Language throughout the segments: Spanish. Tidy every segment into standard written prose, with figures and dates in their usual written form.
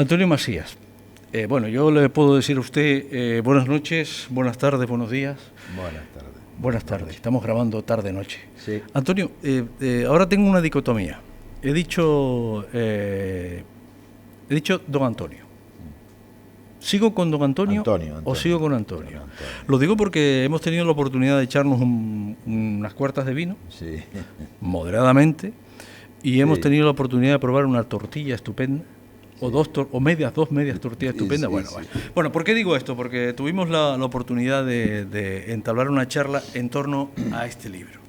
Antonio Masías. Bueno, yo le puedo decir a usted buenas noches, buenas tardes, buenos días. Buenas tardes. Buenas tardes, estamos grabando tarde-noche. Sí. Antonio, ahora tengo una dicotomía. He dicho don Antonio. ¿Sigo con don Antonio, o sigo con Antonio? Lo digo porque hemos tenido la oportunidad de echarnos unas cuartas de vino, sí, moderadamente, y hemos tenido la oportunidad de probar una tortilla estupenda, o dos medias tortillas estupendas. Bueno, ¿por qué digo esto? Porque tuvimos la oportunidad de entablar una charla en torno a este libro.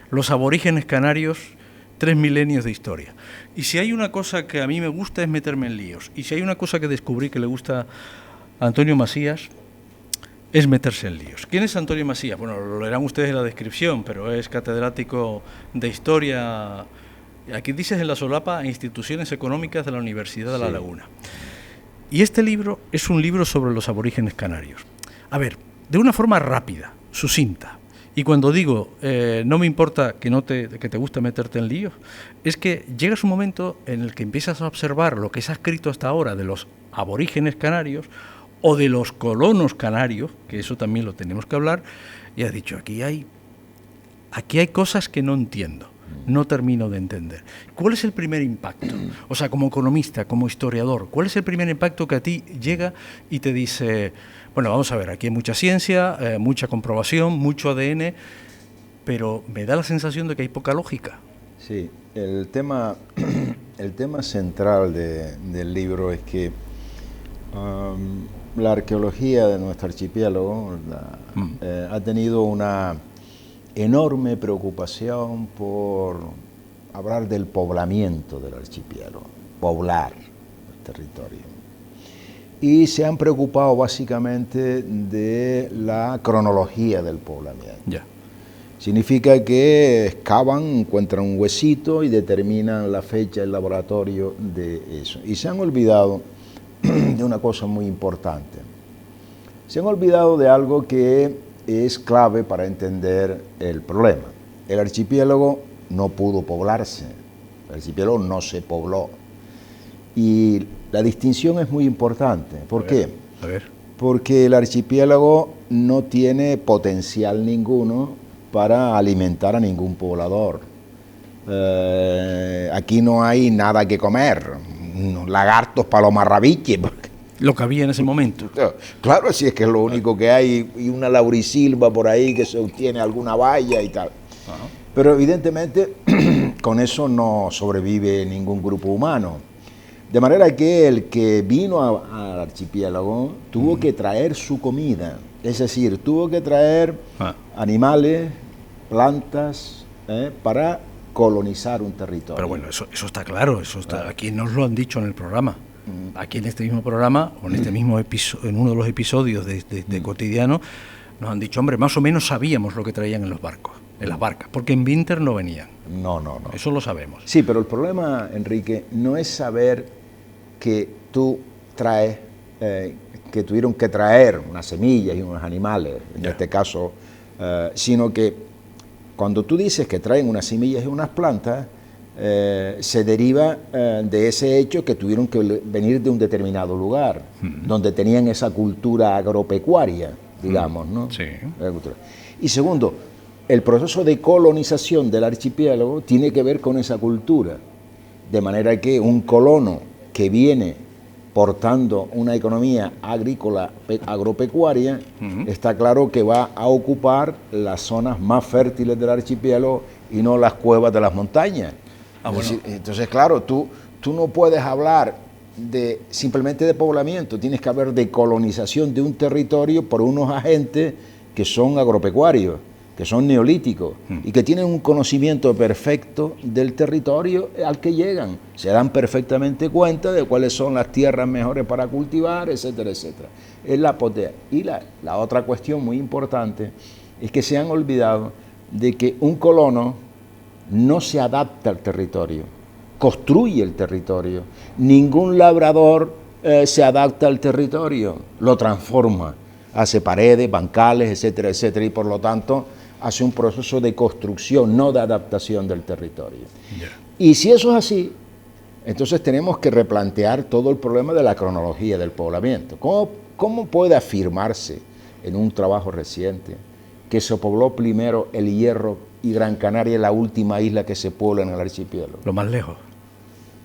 Los aborígenes canarios, 3 milenios de historia. Y si hay una cosa que a mí me gusta es meterme en líos. Y si hay una cosa que descubrí que le gusta a Antonio Masías, es meterse en líos. ¿Quién es Antonio Masías? Bueno, lo leerán ustedes en la descripción, pero es catedrático de Historia. Aquí dices en la solapa, Instituciones Económicas de la Universidad de La Laguna. Y este libro es un libro sobre los aborígenes canarios. A ver, de una forma rápida, sucinta. Y cuando digo, no me importa que te gusta meterte en líos, es que llegas un momento en el que empiezas a observar lo que se ha escrito hasta ahora de los aborígenes canarios o de los colonos canarios, que eso también lo tenemos que hablar, y has dicho, aquí hay cosas que no entiendo. No termino de entender. ¿Cuál es el primer impacto? O sea, como economista, como historiador, ¿cuál es el primer impacto que a ti llega y te dice, bueno, vamos a ver, aquí hay mucha ciencia, mucha comprobación, mucho ADN, pero me da la sensación de que hay poca lógica? Sí, el tema central del libro es que la arqueología de nuestro archipiélago ha tenido una enorme preocupación por hablar del poblamiento del archipiélago, poblar el territorio. Y se han preocupado básicamente de la cronología del poblamiento. Ya. Significa que excavan, encuentran un huesito y determinan la fecha del laboratorio de eso. Y se han olvidado de una cosa muy importante. Se han olvidado de algo que es clave para entender el problema. El archipiélago no pudo poblarse, el archipiélago no se pobló. Y la distinción es muy importante. ¿Por qué? A ver. Porque el archipiélago no tiene potencial ninguno para alimentar a ningún poblador. Aquí no hay nada que comer, lagartos, palomas, rabiches. Lo que había en ese momento. Claro, si es que es lo único que hay, y una laurisilva por ahí que se obtiene alguna valla y tal. Ajá. Pero evidentemente con eso no sobrevive ningún grupo humano. De manera que el que vino al archipiélago tuvo que traer su comida, es decir, tuvo que traer animales, plantas, para colonizar un territorio. Pero bueno, eso está claro, aquí nos lo han dicho en el programa. Aquí en este mismo programa, o en este mismo en uno de los episodios de Cotidiano, nos han dicho, hombre, más o menos sabíamos lo que traían en los barcos, en las barcas, porque en Winter no venían. No. Eso lo sabemos. Sí, pero el problema, Enrique, no es saber que tú traes, que tuvieron que traer unas semillas y unos animales, en este caso, sino que cuando tú dices que traen unas semillas y unas plantas, se deriva de ese hecho que tuvieron que venir de un determinado lugar, donde tenían esa cultura agropecuaria, digamos, ¿no? Sí. Y segundo, el proceso de colonización del archipiélago tiene que ver con esa cultura, de manera que un colono que viene portando una economía agrícola, agropecuaria, está claro que va a ocupar las zonas más fértiles del archipiélago y no las cuevas de las montañas. Entonces, claro, tú no puedes hablar simplemente de poblamiento, tienes que hablar de colonización de un territorio por unos agentes que son agropecuarios, que son neolíticos y que tienen un conocimiento perfecto del territorio al que llegan. Se dan perfectamente cuenta de cuáles son las tierras mejores para cultivar, etcétera, etcétera. Es la potencia. Y la otra cuestión muy importante es que se han olvidado de que un colono no se adapta al territorio, construye el territorio. Ningún labrador se adapta al territorio, lo transforma, hace paredes, bancales, etcétera, etcétera, y por lo tanto hace un proceso de construcción, no de adaptación del territorio. Y si eso es así, Entonces tenemos que replantear todo el problema de la cronología del poblamiento. ¿Cómo puede afirmarse en un trabajo reciente que se pobló primero El Hierro y Gran Canaria, la última isla que se puebla en el archipiélago? Lo más lejos.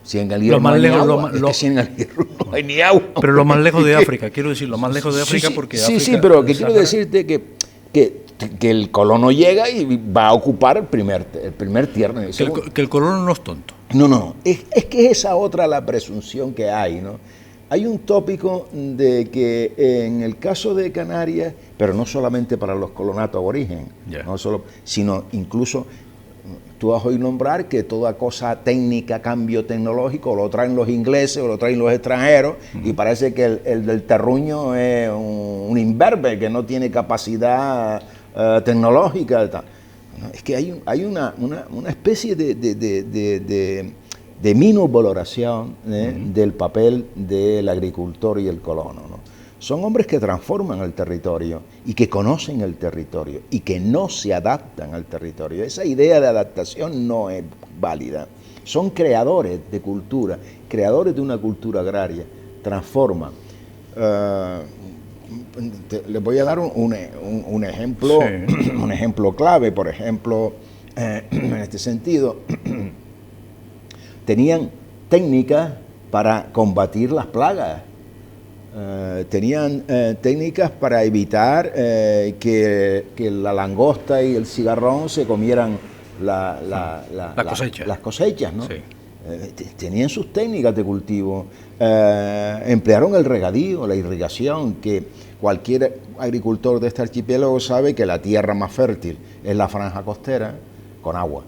Si en el Hierro no hay ni agua, es que si en el Hierro no hay ni agua. Pero lo más lejos de África, quiero decir, lo más lejos de África, porque África, pero que quiero decirte que el colono llega y va a ocupar el primer tierra. Que el colono no es tonto. No, es que esa otra la presunción que hay, ¿no? Hay un tópico de que en el caso de Canarias, pero no solamente para los colonatos aborigen, no solo, sino incluso tú has oído nombrar que toda cosa técnica, cambio tecnológico, lo traen los ingleses o lo traen los extranjeros, y parece que el del terruño es un imberbe que no tiene capacidad tecnológica. Es que hay una especie de minusvaloración del papel del agricultor y el colono, ¿no? Son hombres que transforman el territorio y que conocen el territorio y que no se adaptan al territorio. Esa idea de adaptación no es válida. Son creadores de cultura, creadores de una cultura agraria, transforman. Les voy a dar un ejemplo, sí. Un ejemplo clave, por ejemplo, en este sentido, tenían técnicas para combatir las plagas. Tenían técnicas para evitar que la langosta y el cigarrón se comieran las cosechas, ¿no? Sí. Tenían sus técnicas de cultivo, emplearon el regadío, la irrigación, que cualquier agricultor de este archipiélago sabe que la tierra más fértil es la franja costera con agua.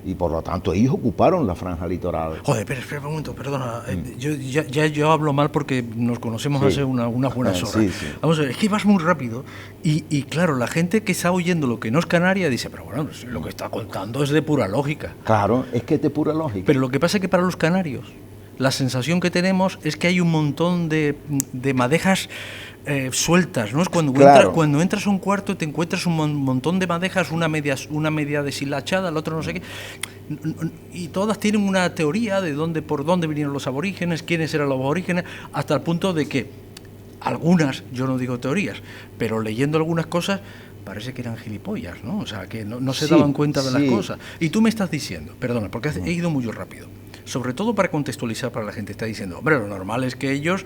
Y por lo tanto ellos ocuparon la franja litoral. Joder, espera un momento, perdona. Yo hablo mal porque nos conocemos hace unas buenas horas. Sí. Vamos a ver, es que vas muy rápido y claro, la gente que está oyendo lo que no es Canarias dice, pero bueno, lo que está contando es de pura lógica. Claro, es que es de pura lógica. Pero lo que pasa es que para los canarios la sensación que tenemos es que hay un montón de madejas sueltas, ¿no? Es cuando entras a un cuarto te encuentras un montón de madejas, una media deshilachada, la otra no sé qué, y todas tienen una teoría de por dónde vinieron los aborígenes, quiénes eran los aborígenes, hasta el punto de que algunas, yo no digo teorías, pero leyendo algunas cosas parece que eran gilipollas, ¿no? O sea, que no se daban cuenta de las cosas. Y tú me estás diciendo, perdona, porque he ido muy rápido, sobre todo para contextualizar para la gente, está diciendo, hombre, lo normal es que ellos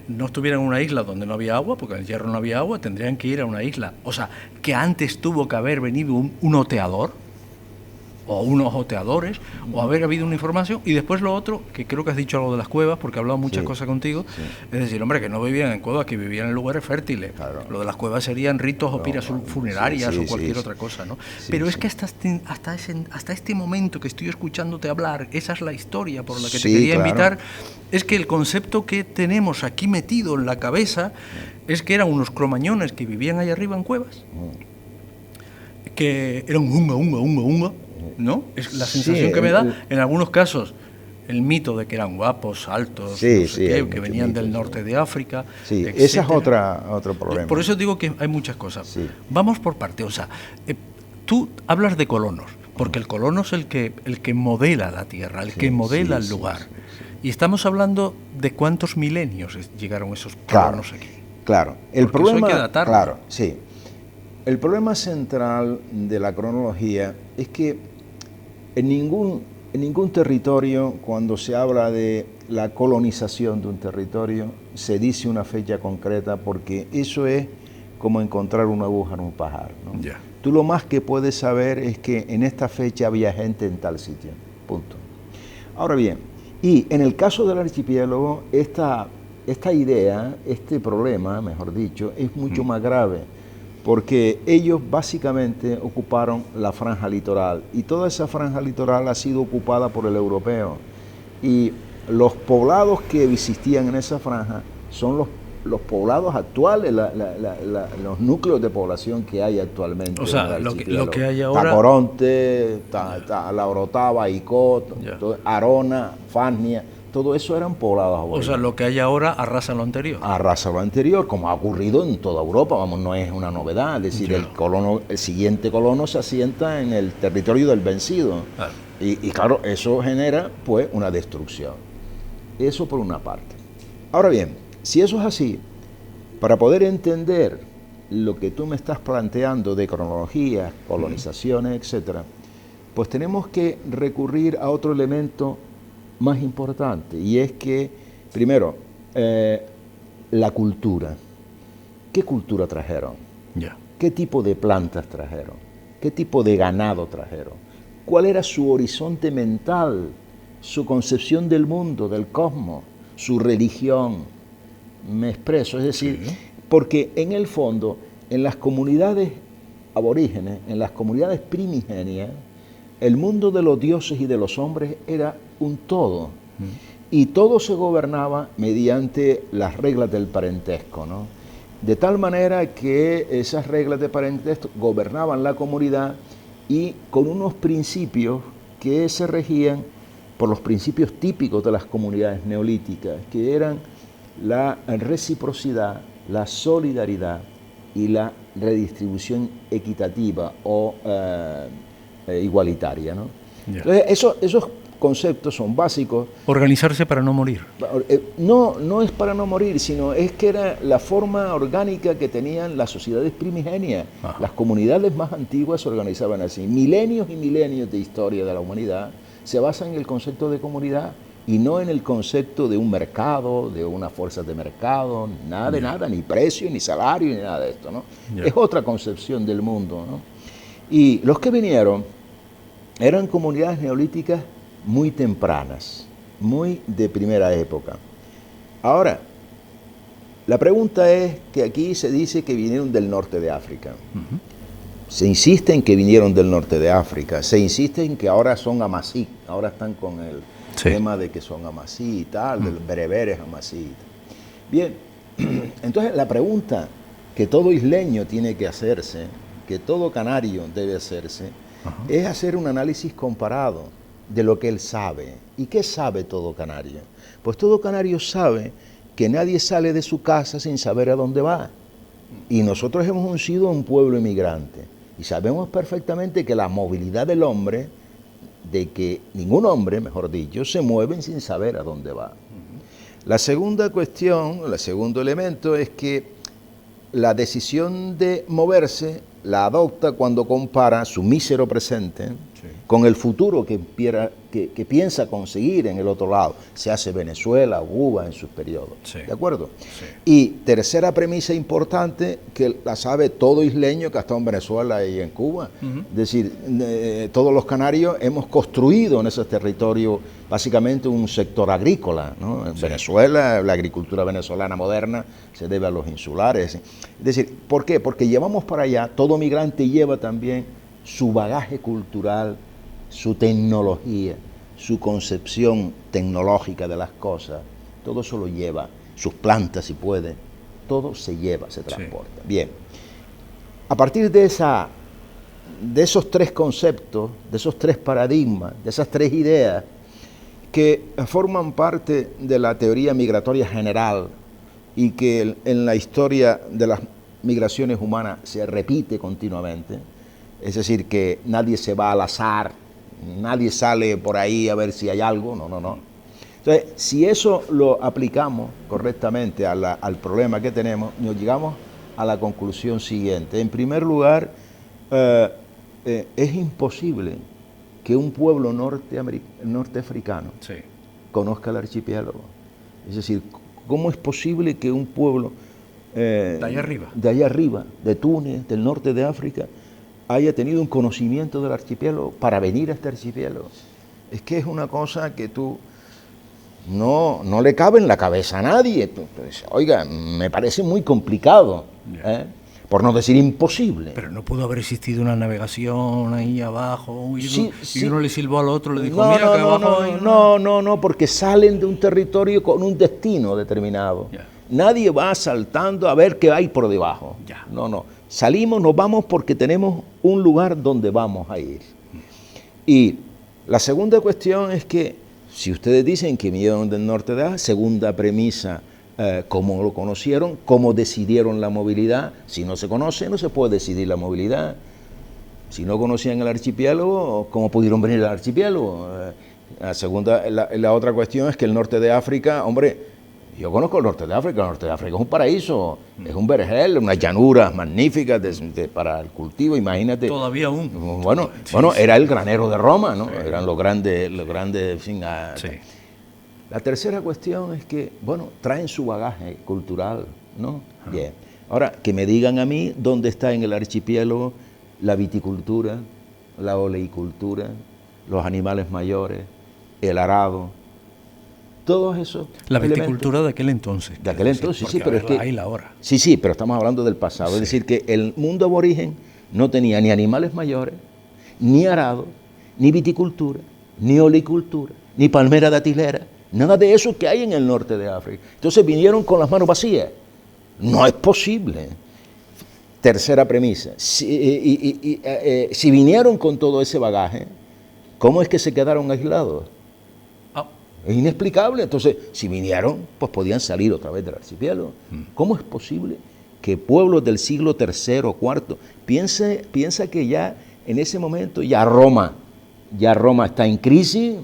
no estuvieran en una isla donde no había agua, porque en el Hierro no había agua, tendrían que ir a una isla. O sea, que antes tuvo que haber venido un oteador, o unos oteadores, o haber habido una información, y después lo otro, que creo que has dicho algo de las cuevas, porque he hablado muchas cosas contigo, es decir, hombre, que no vivían en cuevas, que vivían en lugares fértiles. Claro. Lo de las cuevas serían ritos o piras funerarias o cualquier otra cosa, ¿no? Pero es que hasta este momento que estoy escuchándote hablar, esa es la historia por la que te quería invitar, es que el concepto que tenemos aquí metido en la cabeza es que eran unos cromañones que vivían ahí arriba en cuevas, que eran unga, ¿no? Es la sensación que me da. En algunos casos, el mito de que eran guapos, altos, que venían del norte de África. Sí, ese es otro problema. Por eso digo que hay muchas cosas. Sí. Vamos por parte. O sea, tú hablas de colonos, porque el colono es el que modela la tierra, el que modela el lugar. Y estamos hablando de cuántos milenios llegaron esos colonos aquí. Claro. El problema, el problema central de la cronología es que en ningún territorio, cuando se habla de la colonización de un territorio, se dice una fecha concreta, porque eso es como encontrar una aguja en un pajar, ¿no? Yeah. Tú lo más que puedes saber es que en esta fecha había gente en tal sitio, punto. Ahora bien, y en el caso del archipiélago, esta idea, este problema, mejor dicho, es mucho más grave, porque ellos básicamente ocuparon la franja litoral, y toda esa franja litoral ha sido ocupada por el europeo, y los poblados que existían en esa franja son los poblados actuales, los núcleos de población que hay actualmente. O sea, lo que hay ahora... Tacoronte, La Orotava, Icó, Arona, Fania, todo eso eran poblados aborígenes. O sea, lo que hay ahora arrasa lo anterior. Arrasa lo anterior, como ha ocurrido en toda Europa, vamos, no es una novedad. Es decir, el siguiente colono se asienta en el territorio del vencido. Y claro, eso genera pues una destrucción. Eso por una parte. Ahora bien, si eso es así, para poder entender lo que tú me estás planteando de cronología, colonizaciones, etcétera, pues tenemos que recurrir a otro elemento más importante, y es que, primero, la cultura. ¿Qué cultura trajeron? Ya. ¿Qué tipo de plantas trajeron? ¿Qué tipo de ganado trajeron? ¿Cuál era su horizonte mental, su concepción del mundo, del cosmos, su religión? Me expreso, es decir, sí, porque en el fondo, en las comunidades aborígenes, en las comunidades primigenias, el mundo de los dioses y de los hombres era un todo. Y todo se gobernaba mediante las reglas del parentesco, ¿no? De tal manera que esas reglas de parentesco gobernaban la comunidad y con unos principios que se regían por los principios típicos de las comunidades neolíticas, que eran la reciprocidad, la solidaridad y la redistribución equitativa o igualitaria, ¿no? Yeah. Entonces, esos conceptos son básicos. Organizarse para no morir. No es para no morir, sino es que era la forma orgánica que tenían las sociedades primigenias. Ajá. Las comunidades más antiguas se organizaban así. Milenios y milenios de historia de la humanidad se basan en el concepto de comunidad y no en el concepto de un mercado, de una fuerza de mercado, nada de nada, ni precio, ni salario, ni nada de esto, ¿no? Es otra concepción del mundo, ¿no? Y los que vinieron eran comunidades neolíticas muy tempranas, muy de primera época. Ahora, la pregunta es que aquí se dice que vinieron del norte de África. Se insiste en que vinieron del norte de África, se insiste en que ahora son amasí, ahora están con el tema de que son amasí y tal, del bereberes amasí. Bien, entonces la pregunta que todo isleño tiene que hacerse, que todo canario debe hacerse, es hacer un análisis comparado de lo que él sabe. ¿Y qué sabe todo canario? Pues todo canario sabe que nadie sale de su casa sin saber a dónde va. Y nosotros hemos sido un pueblo inmigrante. Y sabemos perfectamente que la movilidad del hombre, de que ningún hombre, mejor dicho, se mueve sin saber a dónde va. La segunda cuestión, el segundo elemento es que la decisión de moverse la adopta cuando compara su mísero presente con el futuro que piensa conseguir en el otro lado. Se hace Venezuela, Cuba en sus periodos. ¿De acuerdo? Y tercera premisa importante, que la sabe todo isleño que ha estado en Venezuela y en Cuba. Es decir, todos los canarios hemos construido en ese territorio básicamente un sector agrícola, ¿no? En Venezuela, la agricultura venezolana moderna se debe a los insulares. Es decir, ¿por qué? Porque llevamos para allá, todo migrante lleva también su bagaje cultural, su tecnología, su concepción tecnológica de las cosas, todo eso lo lleva, sus plantas si puede, todo se lleva, se transporta. Bien, a partir de esos tres conceptos, de esos tres paradigmas, de esas tres ideas que forman parte de la teoría migratoria general y que en la historia de las migraciones humanas se repite continuamente, es decir, que nadie se va al azar, nadie sale por ahí a ver si hay algo, no. Entonces, si eso lo aplicamos correctamente al problema que tenemos, nos llegamos a la conclusión siguiente. En primer lugar, es imposible que un pueblo norteafricano conozca el archipiélago. Es decir, ¿cómo es posible que un pueblo de allá arriba, de Túnez, del norte de África, haya tenido un conocimiento del archipiélago para venir a este archipiélago? Es que es una cosa que no le cabe en la cabeza a nadie. Entonces, oiga, me parece muy complicado, por no decir imposible. Pero no pudo haber existido una navegación ahí abajo y uno le silbó al otro, le dijo, mira que abajo hay una... No, porque salen de un territorio con un destino determinado. Nadie va saltando a ver qué hay por debajo. No. Salimos, nos vamos porque tenemos un lugar donde vamos a ir. Y la segunda cuestión es que, si ustedes dicen que vinieron del norte de África, segunda premisa, cómo lo conocieron, cómo decidieron la movilidad. Si no se conoce, no se puede decidir la movilidad. Si no conocían el archipiélago, ¿cómo pudieron venir al archipiélago? La otra cuestión es que el norte de África, hombre, yo conozco el norte de África. El norte de África es un paraíso, es un vergel, unas llanuras magníficas para el cultivo, imagínate. Todavía aún. Bueno, Sí, bueno, sí. era el granero de Roma, ¿no? Sí. Eran los grandes, en fin, Sí. La tercera cuestión es que, bueno, traen su bagaje cultural, ¿no? Bien. Ahora, que me digan a mí dónde está en el archipiélago la viticultura, la oleicultura, los animales mayores, el arado, todos esos La elementos. viticultura de aquel entonces. De aquel entonces, sí, pero es que... Ahí la hora. Sí, pero estamos hablando del pasado. Sí. Es decir, que el mundo aborigen no tenía ni animales mayores, ni arado, ni viticultura, ni olicultura, ni palmera datilera, nada de eso que hay en el norte de África. Entonces vinieron con las manos vacías. No es posible. Tercera premisa. Si vinieron con todo ese bagaje, ¿cómo es que se quedaron aislados? Es inexplicable. Entonces, si vinieron, pues podían salir otra vez del archipiélago. ¿Cómo es posible que pueblos del siglo III o IV, piensa que ya en ese momento ya Roma está en crisis,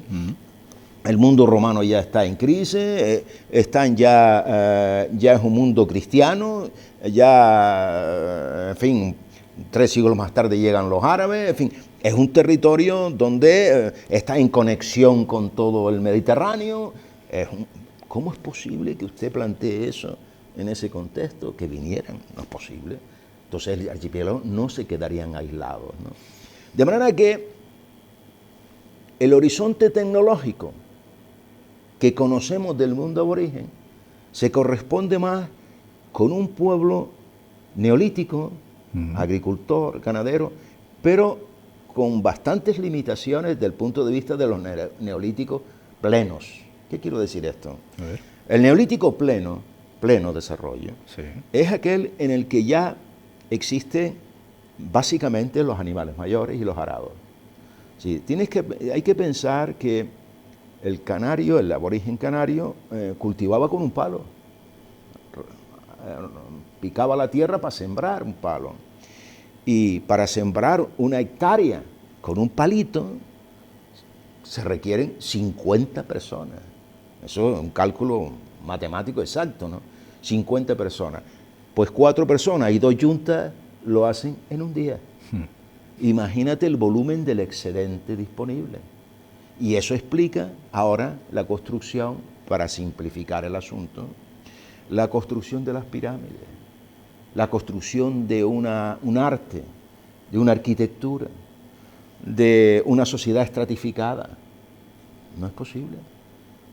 el mundo romano ya está en crisis, ya es un mundo cristiano, en fin, 3 siglos más tarde llegan los árabes, en fin, es un territorio donde está en conexión con todo el Mediterráneo. ¿Cómo es posible que usted plantee eso en ese contexto? Que vinieran, no es posible. Entonces el archipiélago no se quedarían aislados, ¿no? De manera que el horizonte tecnológico que conocemos del mundo aborigen se corresponde más con un pueblo neolítico, agricultor, ganadero, pero con bastantes limitaciones desde el punto de vista de los neolíticos plenos. ¿Qué quiero decir esto? A ver. El neolítico pleno desarrollo, Sí. es aquel en el que ya existen básicamente los animales mayores y los arados. Sí, hay que pensar que el canario, el aborigen canario, cultivaba con un palo. Picaba la tierra para sembrar un palo. Y para sembrar 1 hectárea con un palito se requieren 50 personas. Eso es un cálculo matemático exacto, ¿no? 50 personas. Pues 4 personas y 2 yuntas lo hacen en un día. Imagínate el volumen del excedente disponible. Y eso explica ahora la construcción, para simplificar el asunto, la construcción de las pirámides, la construcción de un arte, de una arquitectura, de una sociedad estratificada. No es posible,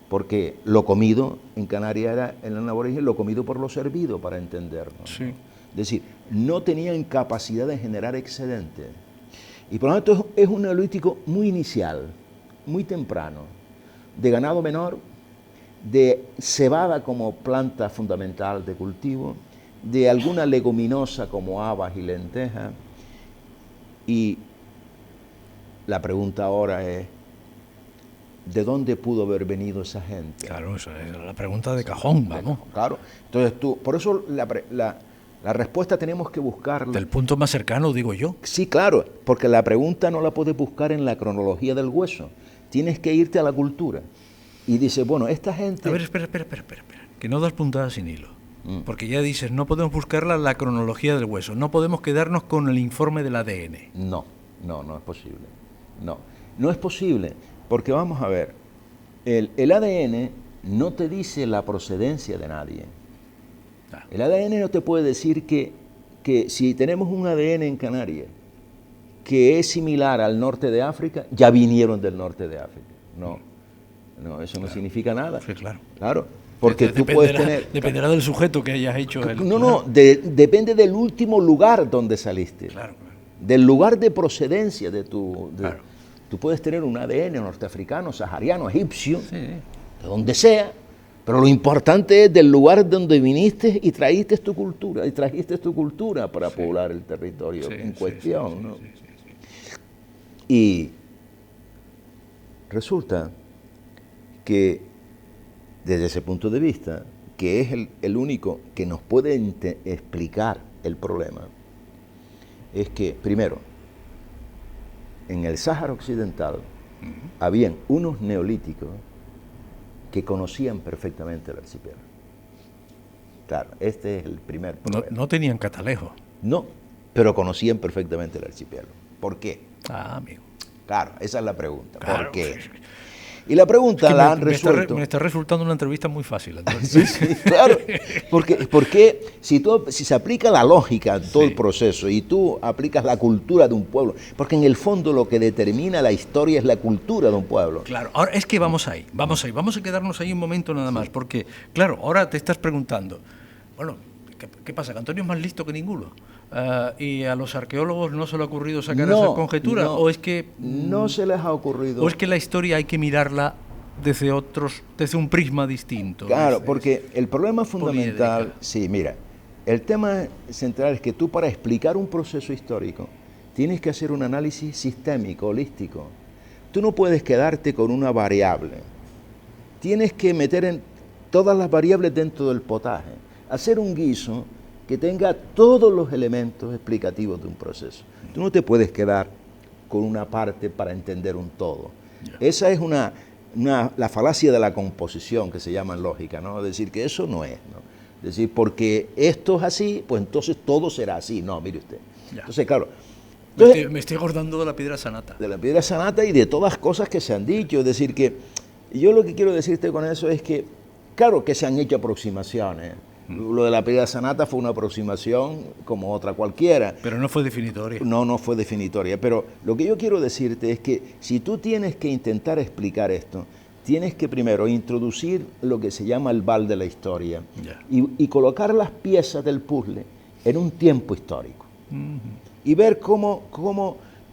porque lo comido en Canarias era, en el aborigen, lo comido por lo servido, para entendernos. Sí. Es decir, no tenían capacidad de generar excedentes. Y por lo tanto es un neolítico muy inicial, muy temprano, de ganado menor, de cebada como planta fundamental de cultivo, de alguna leguminosa como habas y lentejas. Y la pregunta ahora es, ¿de dónde pudo haber venido esa gente? Claro, esa es la pregunta de cajón, vamos. Claro. Entonces por eso la respuesta tenemos que buscarla. Del punto más cercano, digo yo. Sí, claro, porque la pregunta no la puedes buscar en la cronología del hueso. Tienes que irte a la cultura. Y dice, bueno, esta gente... A ver, espera. Que no das puntadas sin hilo. Porque ya dices, no podemos buscarla en la cronología del hueso. No podemos quedarnos con el informe del ADN. No es posible. No es posible, porque vamos a ver, el ADN no te dice la procedencia de nadie. El ADN no te puede decir que si tenemos un ADN en Canarias que es similar al norte de África, ya vinieron del norte de África. No, eso no significa nada. Sí, claro. Claro, porque tú puedes tener... Dependerá del sujeto que hayas hecho. Depende del último lugar donde saliste. Claro. Del lugar de procedencia de tu... Claro. Tú puedes tener un ADN norteafricano, sahariano, egipcio, Sí. de donde sea, pero lo importante es del lugar donde viniste y trajiste tu cultura para poblar el territorio en cuestión, ¿no? Y resulta que desde ese punto de vista, que es el único que nos puede explicar el problema, es que, primero, en el Sáhara Occidental habían unos neolíticos que conocían perfectamente el archipiélago. Claro, este es el primer problema. No tenían catalejo. No, pero conocían perfectamente el archipiélago. ¿Por qué? Amigo. Claro, esa es la pregunta. Claro. ¿Por qué? Y la pregunta es que la han resuelto. Me está resultando una entrevista muy fácil. Sí, claro. Porque si se aplica la lógica en todo el proceso y tú aplicas la cultura de un pueblo, porque en el fondo lo que determina la historia es la cultura de un pueblo. Claro, ahora es que vamos a quedarnos ahí un momento nada más, porque, claro, ahora te estás preguntando, bueno, ¿qué pasa? ¿Que Antonio es más listo que ninguno? ¿Y a los arqueólogos no se le ha ocurrido sacar esa conjetura? No, ¿O es que no se les ha ocurrido? ¿O es que la historia hay que mirarla desde un prisma distinto? Claro, porque el problema fundamental, sí, mira, el tema central es que tú para explicar un proceso histórico tienes que hacer un análisis sistémico, holístico. Tú no puedes quedarte con una variable. Tienes que meter en todas las variables dentro del potaje. Hacer un guiso que tenga todos los elementos explicativos de un proceso. Tú no te puedes quedar con una parte para entender un todo. Esa es la falacia de la composición que se llama en lógica, ¿no? Es decir, que eso no es, ¿no? Es decir, porque esto es así, pues entonces todo será así. No, mire usted. Entonces, claro. Me estoy acordando de la piedra sanata. De la piedra sanata y de todas cosas que se han dicho. Es decir, que yo lo que quiero decirte con eso es que, claro que se han hecho aproximaciones. Lo de la piedra sanata fue una aproximación como otra cualquiera. Pero no fue definitoria. No fue definitoria. Pero lo que yo quiero decirte es que si tú tienes que intentar explicar esto, tienes que primero introducir lo que se llama el val de la historia y colocar las piezas del puzzle en un tiempo histórico y ver cómo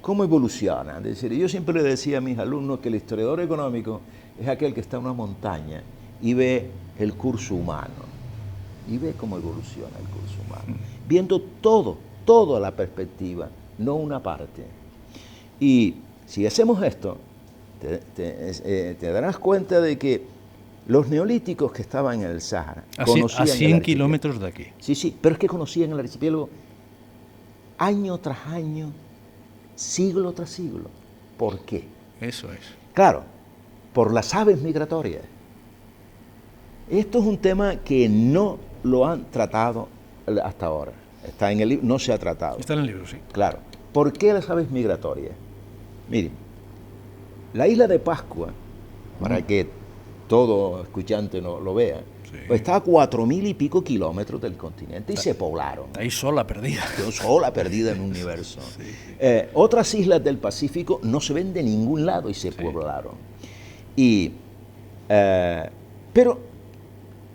evoluciona. Es decir, yo siempre le decía a mis alumnos que el historiador económico es aquel que está en una montaña y ve el curso humano. Y ve cómo evoluciona el curso humano, viendo toda la perspectiva, no una parte. Y si hacemos esto, te darás cuenta de que los neolíticos que estaban en el Sáhara conocían a 100 kilómetros de aquí. Sí, pero es que conocían el archipiélago año tras año, siglo tras siglo. ¿Por qué? Eso es. Claro, por las aves migratorias. Esto es un tema que no lo han tratado hasta ahora. Está en el libro, no se ha tratado. Está en el libro, sí. Claro. ¿Por qué las aves migratorias? Miren, la isla de Pascua, para que todo escuchante lo vea, pues está a 4.000 y pico kilómetros del continente y se poblaron. Está ahí sola, perdida. Sola, perdida en el universo. Otras islas del Pacífico no se ven de ningún lado y se poblaron. Pero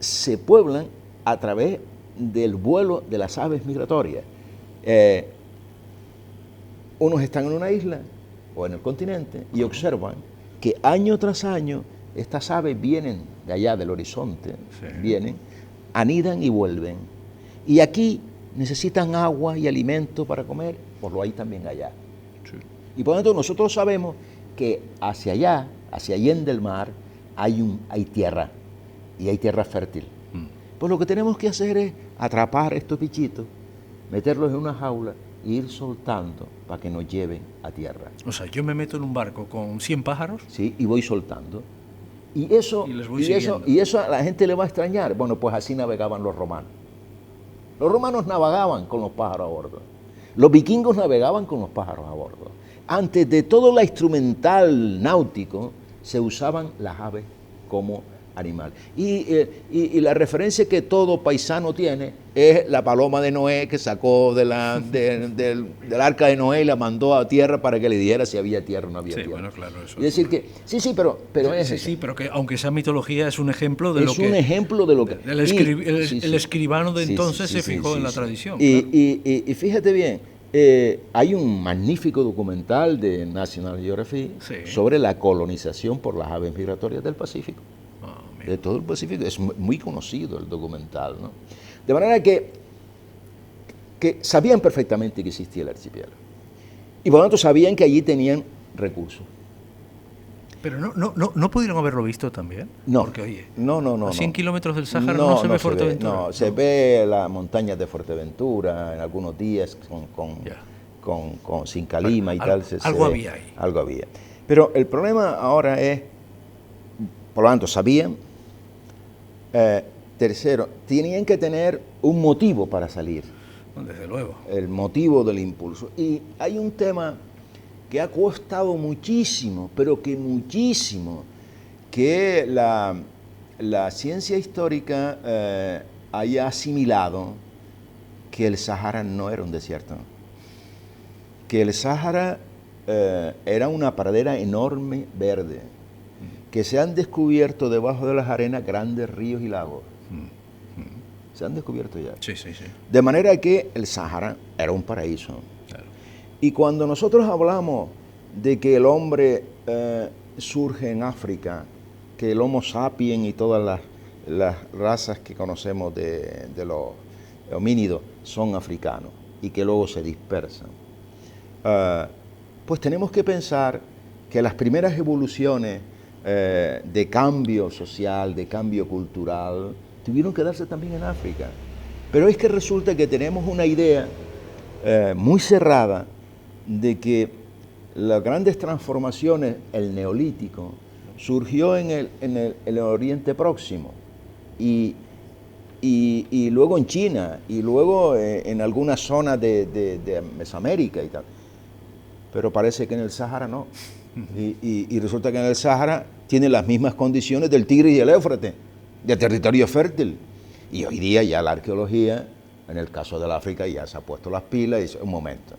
se pueblan a través del vuelo de las aves migratorias. Unos están en una isla o en el continente y observan que año tras año estas aves vienen de allá del horizonte, vienen, anidan y vuelven. Y aquí necesitan agua y alimento para comer, pues lo hay también allá. Y por lo tanto nosotros sabemos que hacia allá, hacia allende del mar, hay tierra, y hay tierra fértil. Pues lo que tenemos que hacer es atrapar estos bichitos, meterlos en una jaula e ir soltando para que nos lleven a tierra. O sea, yo me meto en un barco con 100 pájaros. Sí, y voy soltando. Y eso a la gente le va a extrañar. Bueno, pues así navegaban los romanos. Los romanos navegaban con los pájaros a bordo. Los vikingos navegaban con los pájaros a bordo. Antes de todo la instrumental náutico, se usaban las aves como animal. Y la referencia que todo paisano tiene es la paloma de Noé que sacó del arca de Noé y la mandó a tierra para que le dijera si había tierra o no había tierra. Bueno, claro, eso. Es decir que, pero que aunque sea mitología es un ejemplo de lo que... Es un ejemplo de lo que... El escribano de entonces se fijó en la tradición. Y fíjate bien, hay un magnífico documental de National Geographic sobre la colonización por las aves migratorias del Pacífico. De todo el Pacífico, es muy conocido el documental, ¿no? De manera que sabían perfectamente que existía el archipiélago. Y por lo tanto sabían que allí tenían recursos. Pero no pudieron haberlo visto también. No. Porque, oye, a 100 kilómetros del Sáhara no se ve Fuerteventura. Se ve las montañas de Fuerteventura en algunos días sin calima y tal. Algo había ahí. Algo había. Pero el problema ahora es, por lo tanto, sabían. Tercero, tenían que tener un motivo para salir. Desde luego. El motivo del impulso. Y hay un tema que ha costado muchísimo, pero que muchísimo, que la ciencia histórica haya asimilado que el Sahara no era un desierto, que el Sahara era una pradera enorme verde, que se han descubierto debajo de las arenas grandes ríos y lagos. Se han descubierto ya. Sí, sí, sí. De manera que el Sahara era un paraíso. Claro. Y cuando nosotros hablamos de que el hombre surge en África, que el Homo sapiens y todas las razas que conocemos de los homínidos son africanos y que luego se dispersan, pues tenemos que pensar que las primeras evoluciones de cambio social, de cambio cultural, tuvieron que darse también en África. Pero es que resulta que tenemos una idea muy cerrada de que las grandes transformaciones, el neolítico, surgió en el Oriente Próximo y luego en China y luego en algunas zonas de Mesoamérica y tal. Pero parece que en el Sahara no. Y resulta que en el Sahara tiene las mismas condiciones del Tigris y el Éufrates, de territorio fértil. Y hoy día ya la arqueología, en el caso del África, ya se ha puesto las pilas y dice, un momento.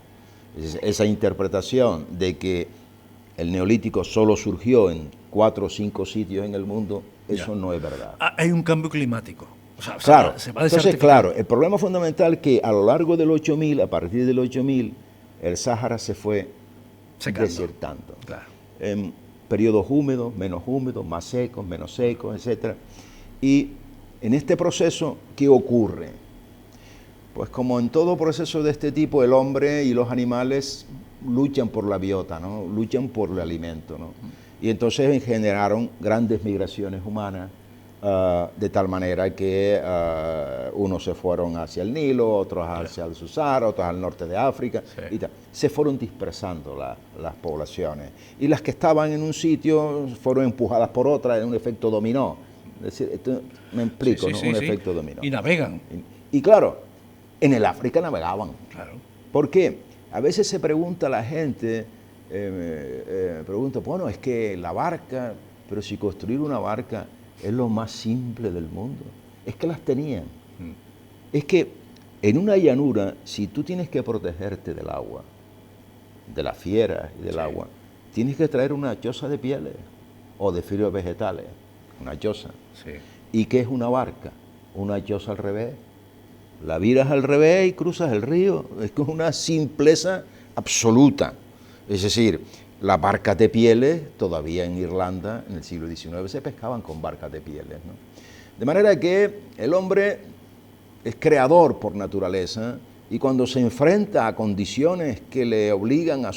Esa interpretación de que el neolítico solo surgió en 4 o 5 sitios en el mundo, eso no es verdad. Hay un cambio climático. O sea, claro, se va entonces claro, el problema fundamental es que a lo largo del 8000, a partir del 8000, el Sáhara se fue desiertando. Claro. En periodos húmedos, más secos, menos secos, etc. Y en este proceso, ¿qué ocurre? Pues como en todo proceso de este tipo, el hombre y los animales luchan por la biota, ¿no? Luchan por el alimento, ¿no? Y entonces generaron grandes migraciones humanas, de tal manera que unos se fueron hacia el Nilo, otros hacia el Sahara, otros al norte de África, y tal. Se fueron dispersando las poblaciones. Y las que estaban en un sitio fueron empujadas por otras en un efecto dominó. Es decir, esto, me explico, ¿no? Un efecto dominó. Y navegan. Y claro, en el África navegaban. Claro. ¿Por qué? A veces se pregunta la gente, bueno, es que la barca, pero si construir una barca es lo más simple del mundo. Es que las tenían. Es que en una llanura, si tú tienes que protegerte del agua, de las fieras y del agua, tienes que traer una choza de pieles o de fibras vegetales, una choza. Sí. ¿Y qué es una barca? Una choza al revés. La viras al revés y cruzas el río. Es que es una simpleza absoluta. Es decir, las barcas de pieles, todavía en Irlanda, en el siglo XIX, se pescaban con barcas de pieles, ¿no? De manera que el hombre es creador por naturaleza y cuando se enfrenta a condiciones que le obligan a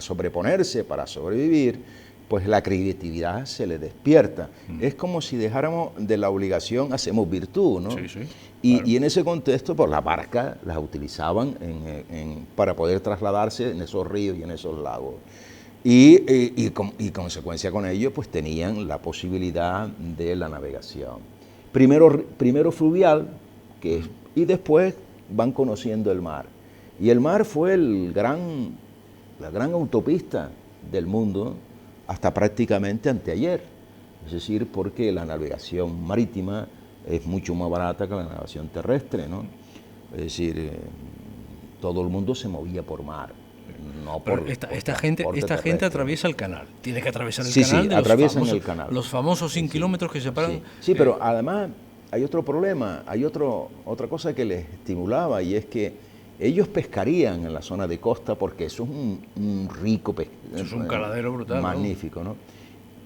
sobreponerse para sobrevivir, pues la creatividad se le despierta. Es como si dejáramos de la obligación, hacemos virtud, ¿no? Sí, sí. Y en ese contexto, pues las barcas las utilizaban para poder trasladarse en esos ríos y en esos lagos. Y consecuencia con ello, pues tenían la posibilidad de la navegación. Primero fluvial, y después van conociendo el mar. Y el mar fue la gran autopista del mundo hasta prácticamente anteayer. Es decir, porque la navegación marítima es mucho más barata que la navegación terrestre, ¿no? Es decir, todo el mundo se movía por mar. No por, esta gente atraviesa el canal. Tiene que atravesar el canal. Sí, atraviesan el canal. Los famosos 100 kilómetros que separan. Sí, pero además hay otro problema, hay otra cosa que les estimulaba, y es que ellos pescarían en la zona de costa porque eso es un rico pescado. Eso es un caladero brutal. Magnífico, ¿no?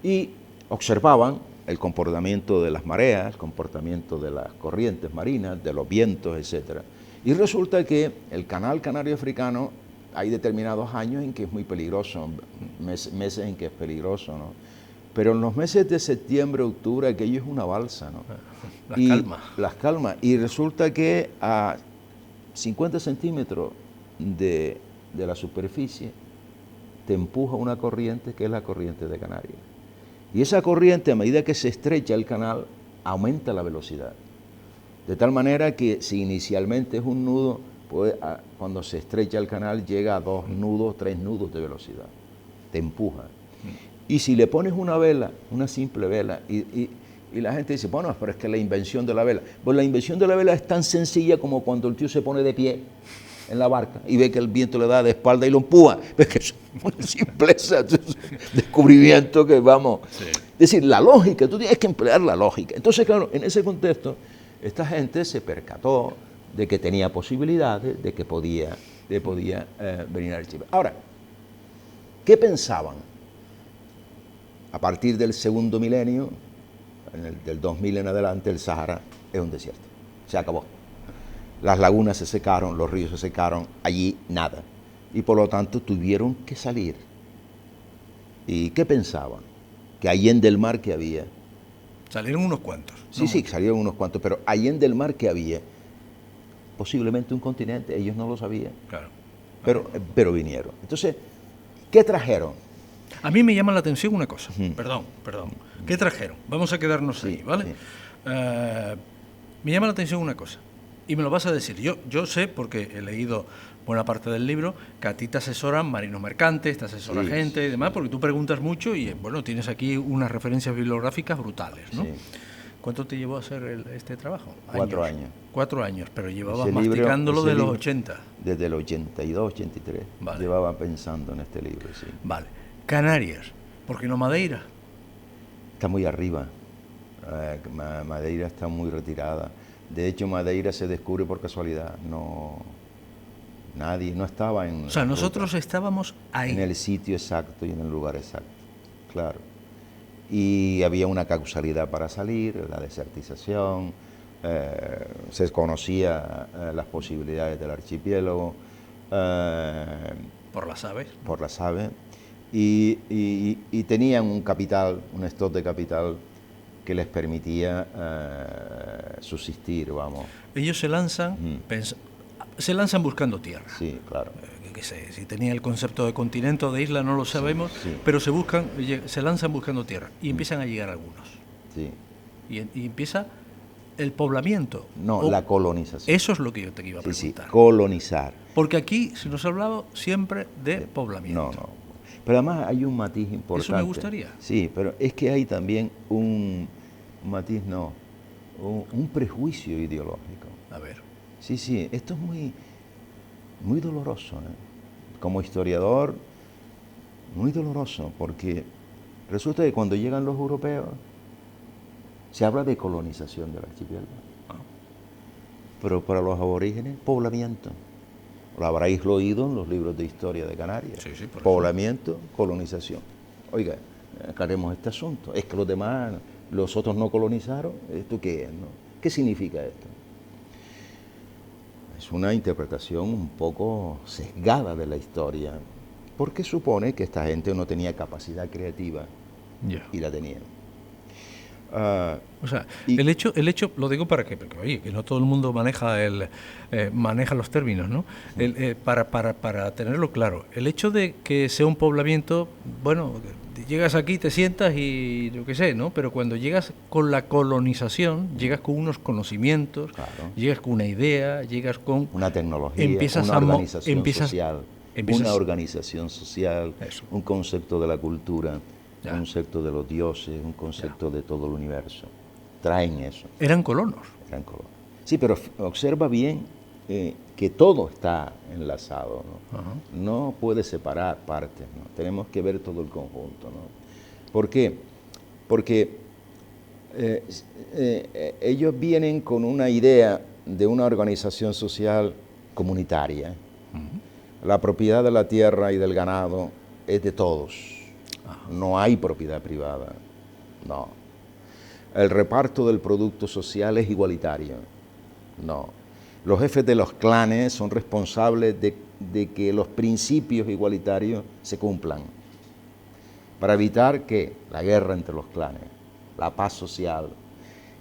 Y observaban el comportamiento de las mareas, el comportamiento de las corrientes marinas, de los vientos, etc. Y resulta que el canal canario africano, hay determinados años en que es muy peligroso, meses en que es peligroso, ¿no? Pero en los meses de septiembre, octubre, aquello es una balsa, ¿no? Las calma. Y resulta que a 50 centímetros de de la superficie, te empuja una corriente que es la corriente de Canarias. Y esa corriente, a medida que se estrecha el canal, aumenta la velocidad. De tal manera que si inicialmente es un nudo, pues, cuando se estrecha el canal llega a 2 nudos, 3 nudos de velocidad. Te empuja. Y si le pones una vela, una simple vela, y la gente dice, bueno, pero es que la invención de la vela. Pues la invención de la vela es tan sencilla como cuando el tío se pone de pie en la barca y ve que el viento le da de espalda y lo empuja. Es que es una simpleza, es un descubrimiento que vamos... Sí. Es decir, la lógica, tú tienes que emplear la lógica. Entonces, claro, en ese contexto, esta gente se percató de que tenía posibilidades, de que podía venir al Archipiélago. Ahora, ¿qué pensaban? A partir del segundo milenio, del 2000 en adelante, el Sahara es un desierto. Se acabó. Las lagunas se secaron, los ríos se secaron, allí nada. Y por lo tanto tuvieron que salir. ¿Y qué pensaban? Que allende el mar que había. Salieron unos cuantos. Sí, sí, salieron unos cuantos, pero allende el mar que había, posiblemente un continente, ellos no lo sabían. Claro. Pero vinieron. Entonces, ¿qué trajeron? A mí me llama la atención una cosa. Perdón. ¿Qué trajeron? Vamos a quedarnos ahí, ¿vale? Sí. Me llama la atención una cosa. Y me lo vas a decir. Yo sé, porque he leído buena parte del libro, que a ti te asesoran marinos mercantes, te asesora gente y demás, porque tú preguntas mucho y, bueno, tienes aquí unas referencias bibliográficas brutales, ¿no? Sí. ¿Cuánto te llevó a hacer este trabajo? 4 años. 4 años, pero llevabas masticándolo de los 80. Desde el 82, 83. Vale. Llevaba pensando en este libro, sí. Vale. Canarias, ¿por qué no Madeira? Está muy arriba. Madeira está muy retirada. De hecho, Madeira se descubre por casualidad. Nadie estaba en... O sea, nosotros estábamos ahí. En el sitio exacto y en el lugar exacto, claro. Y había una causalidad para salir, la desertización, se conocía las posibilidades del archipiélago. ¿Por las aves? Por las aves. Y tenían un capital, un stock de capital que les permitía subsistir, vamos. Ellos se lanzan, se lanzan buscando tierra. Sí, claro. Qué sé, si tenía el concepto de continente o de isla no lo sabemos, pero se lanzan buscando tierra y empiezan a llegar algunos. Sí. Y empieza el poblamiento. No, la colonización. Eso es lo que yo te iba a preguntar. Sí, colonizar. Porque aquí se nos ha hablado siempre de poblamiento. No. Pero además hay un matiz importante. Eso me gustaría. Sí, pero es que hay también un matiz, un prejuicio ideológico. A ver. Sí, esto es muy doloroso, Como historiador, muy doloroso, porque resulta que cuando llegan los europeos, se habla de colonización del archipiélago. Pero para los aborígenes, poblamiento. Lo habréis oído en los libros de historia de Canarias. Sí, poblamiento, colonización. Oiga, aclaremos este asunto. Es que los otros no colonizaron. ¿Esto qué es? ¿Qué significa esto? Es una interpretación un poco sesgada de la historia, porque supone que esta gente no tenía capacidad creativa y la tenían. O sea, el hecho, lo digo porque oye, que no todo el mundo maneja los términos, ¿no? Para tenerlo claro, el hecho de que sea un poblamiento, bueno, llegas aquí, te sientas y yo qué sé, ¿no? Pero cuando llegas con la colonización, llegas con unos conocimientos, llegas con una idea, llegas con una tecnología, una organización social, eso. Un concepto de la cultura. Un concepto de los dioses, un concepto de todo el universo. Traen eso. Eran colonos. Sí, pero observa bien que todo está enlazado, ¿no? No puede separar partes, ¿no? Tenemos que ver todo el conjunto, ¿no? ¿Por qué? Porque ellos vienen con una idea de una organización social comunitaria. La propiedad de la tierra y del ganado es de todos. No hay propiedad privada, no. El reparto del producto social es igualitario, no. Los jefes de los clanes son responsables de que los principios igualitarios se cumplan, para evitar que la guerra entre los clanes, la paz social.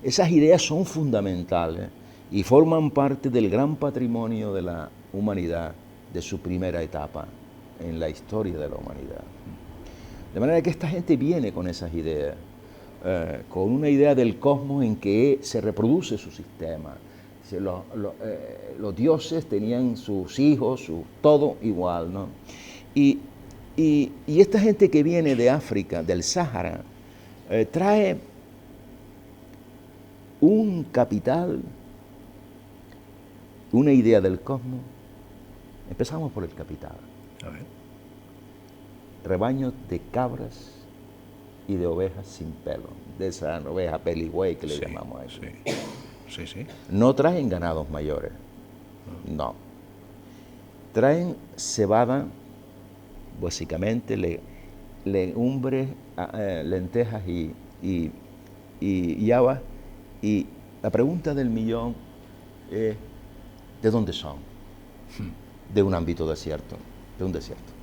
Esas ideas son fundamentales y forman parte del gran patrimonio de la humanidad de su primera etapa en la historia de la humanidad. De manera que esta gente viene con esas ideas, con una idea del cosmos en que se reproduce su sistema. Los dioses tenían sus hijos, todo igual, ¿no? Y esta gente que viene de África, del Sáhara, trae un capital, una idea del cosmos. Empezamos por el capital. A ver. Rebaños de cabras y de ovejas sin pelo, de esa oveja peligüey que le llamamos a eso. Sí. No traen ganados mayores, no. Traen cebada, básicamente legumbres, lentejas y habas. Y la pregunta del millón es, ¿de dónde son? De un ámbito desierto, de un desierto.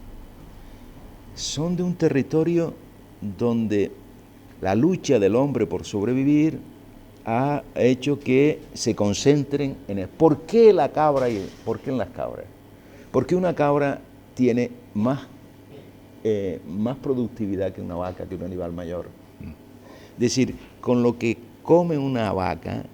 Son de un territorio donde la lucha del hombre por sobrevivir ha hecho que se concentren en el... ¿Por qué la cabra y por qué en las cabras? Porque una cabra tiene más productividad que una vaca, que un animal mayor. Es decir, con lo que come una vaca,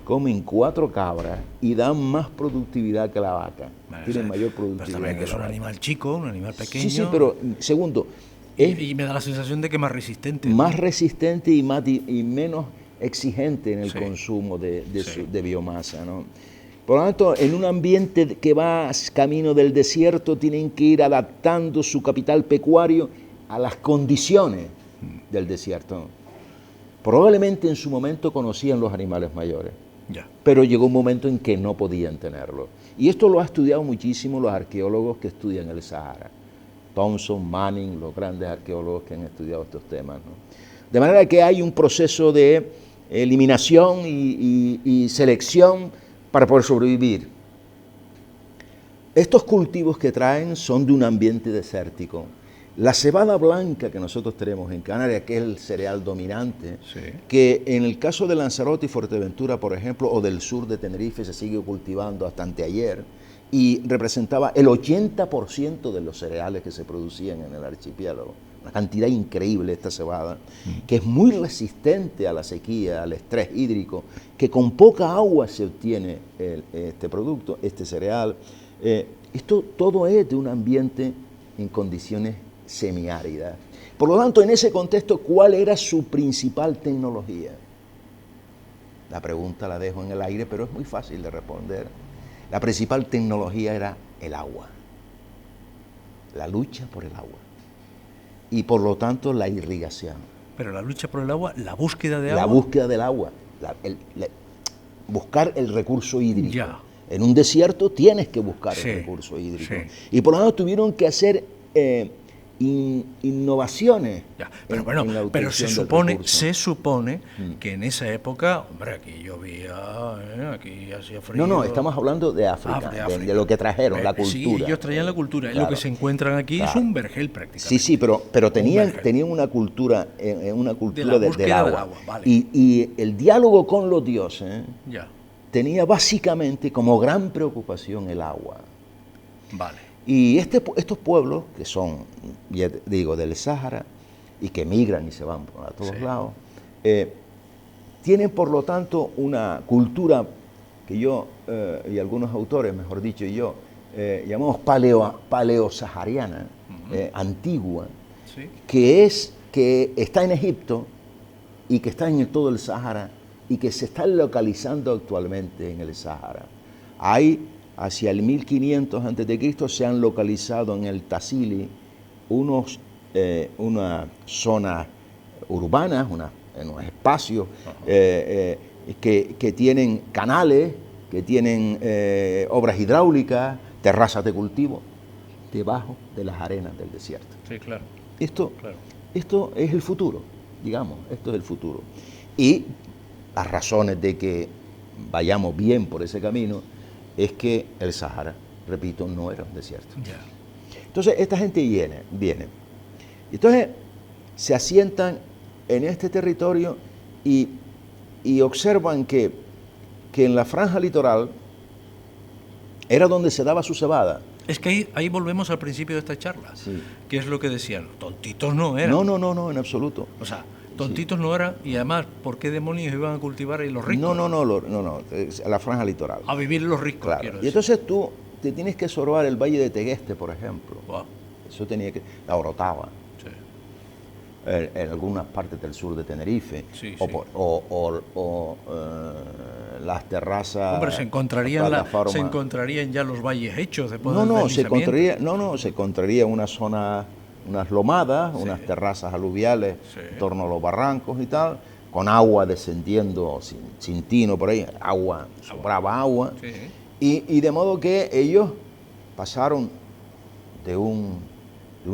comen 4 cabras y dan más productividad que la vaca. Bueno, tienen mayor productividad. Pero también que es la un vaca. animal chico, un animal pequeño. Sí, pero segundo, y me da la sensación de que es más resistente. Más resistente y menos exigente en el Sí. consumo de Sí. de biomasa, ¿no? Por lo tanto, en un ambiente que va camino del desierto, tienen que ir adaptando su capital pecuario a las condiciones del desierto. Probablemente en su momento conocían los animales mayores, Ya. pero llegó un momento en que no podían tenerlo. Y esto lo ha estudiado muchísimo los arqueólogos que estudian el Sahara. Thompson, Manning, los grandes arqueólogos que han estudiado estos temas, ¿no? De manera que hay un proceso de eliminación y selección para poder sobrevivir. Estos cultivos que traen son de un ambiente desértico. La cebada blanca que nosotros tenemos en Canarias, que es el cereal dominante, Sí. que en el caso de Lanzarote y Fuerteventura, por ejemplo, o del sur de Tenerife, se sigue cultivando hasta anteayer, y representaba el 80% de los cereales que se producían en el archipiélago. Una cantidad increíble esta cebada, que es muy resistente a la sequía, al estrés hídrico, que con poca agua se obtiene este producto, este cereal. Esto todo es de un ambiente en condiciones semiáridas. Por lo tanto, en ese contexto, ¿cuál era su principal tecnología? La pregunta la dejo en el aire, pero es muy fácil de responder. La principal tecnología era el agua, la lucha por el agua y por lo tanto la irrigación. Pero la lucha por el agua, la búsqueda de agua. La búsqueda del agua, buscar el recurso hídrico. Ya. En un desierto tienes que buscar Sí, el recurso hídrico. sí. Y por lo tanto tuvieron que hacer innovaciones. Ya, pero en bueno, la pero se utilización del recurso. supone que en esa época, hombre, aquí llovía, aquí hacía frío. No, estamos hablando de África, de lo que trajeron, la cultura. Sí, ellos traían la cultura. Claro. Lo que se encuentran aquí es un vergel prácticamente. Sí, pero tenían vergel. una cultura, del búsqueda del agua. agua, vale. Y el diálogo con los dioses Ya, tenía básicamente como gran preocupación el agua. vale. Y estos pueblos, que son, ya digo, del Sáhara, y que migran y se van a todos Sí. lados, tienen por lo tanto una cultura que yo, y algunos autores, mejor dicho, y yo, llamamos paleosahariana, antigua, Sí. que está en Egipto y que está en todo el Sáhara y que se está localizando actualmente en el Sáhara. Hay, hacia el 1500 a.C., se han localizado en el Tassili unas zonas urbanas, unos espacios que tienen canales, que tienen obras hidráulicas, terrazas de cultivo, debajo de las arenas del desierto. Sí, claro. Esto Claro. es el futuro, digamos, esto es el futuro. Y las razones de que vayamos bien por ese camino es que el Sahara, repito, no era un desierto. Ya. Entonces, esta gente viene. Entonces, se asientan en este territorio y observan que en la franja litoral era donde se daba su cebada. Es que ahí volvemos al principio de esta charla, Sí. que es lo que decían, tontitos no eran. No, en absoluto. O sea, tontitos no eran, y además, ¿por qué demonios iban a cultivar ahí los ricos? No, a la franja litoral. A vivir los ricos, Claro. quiero Y decir. entonces tú te tienes que sorbar el Valle de Tegueste, por ejemplo. Buah, Eso tenía que... La Orotava, sí. en algunas partes del sur de Tenerife, Sí, o, sí. las terrazas... Hombre, se encontrarían ya los valles hechos después del se deslizamiento. se encontraría una zona, unas lomadas, unas terrazas aluviales Sí. en torno a los barrancos y tal, con agua descendiendo sin tino por ahí, sobraba agua. Sí. Y de modo que ellos pasaron de un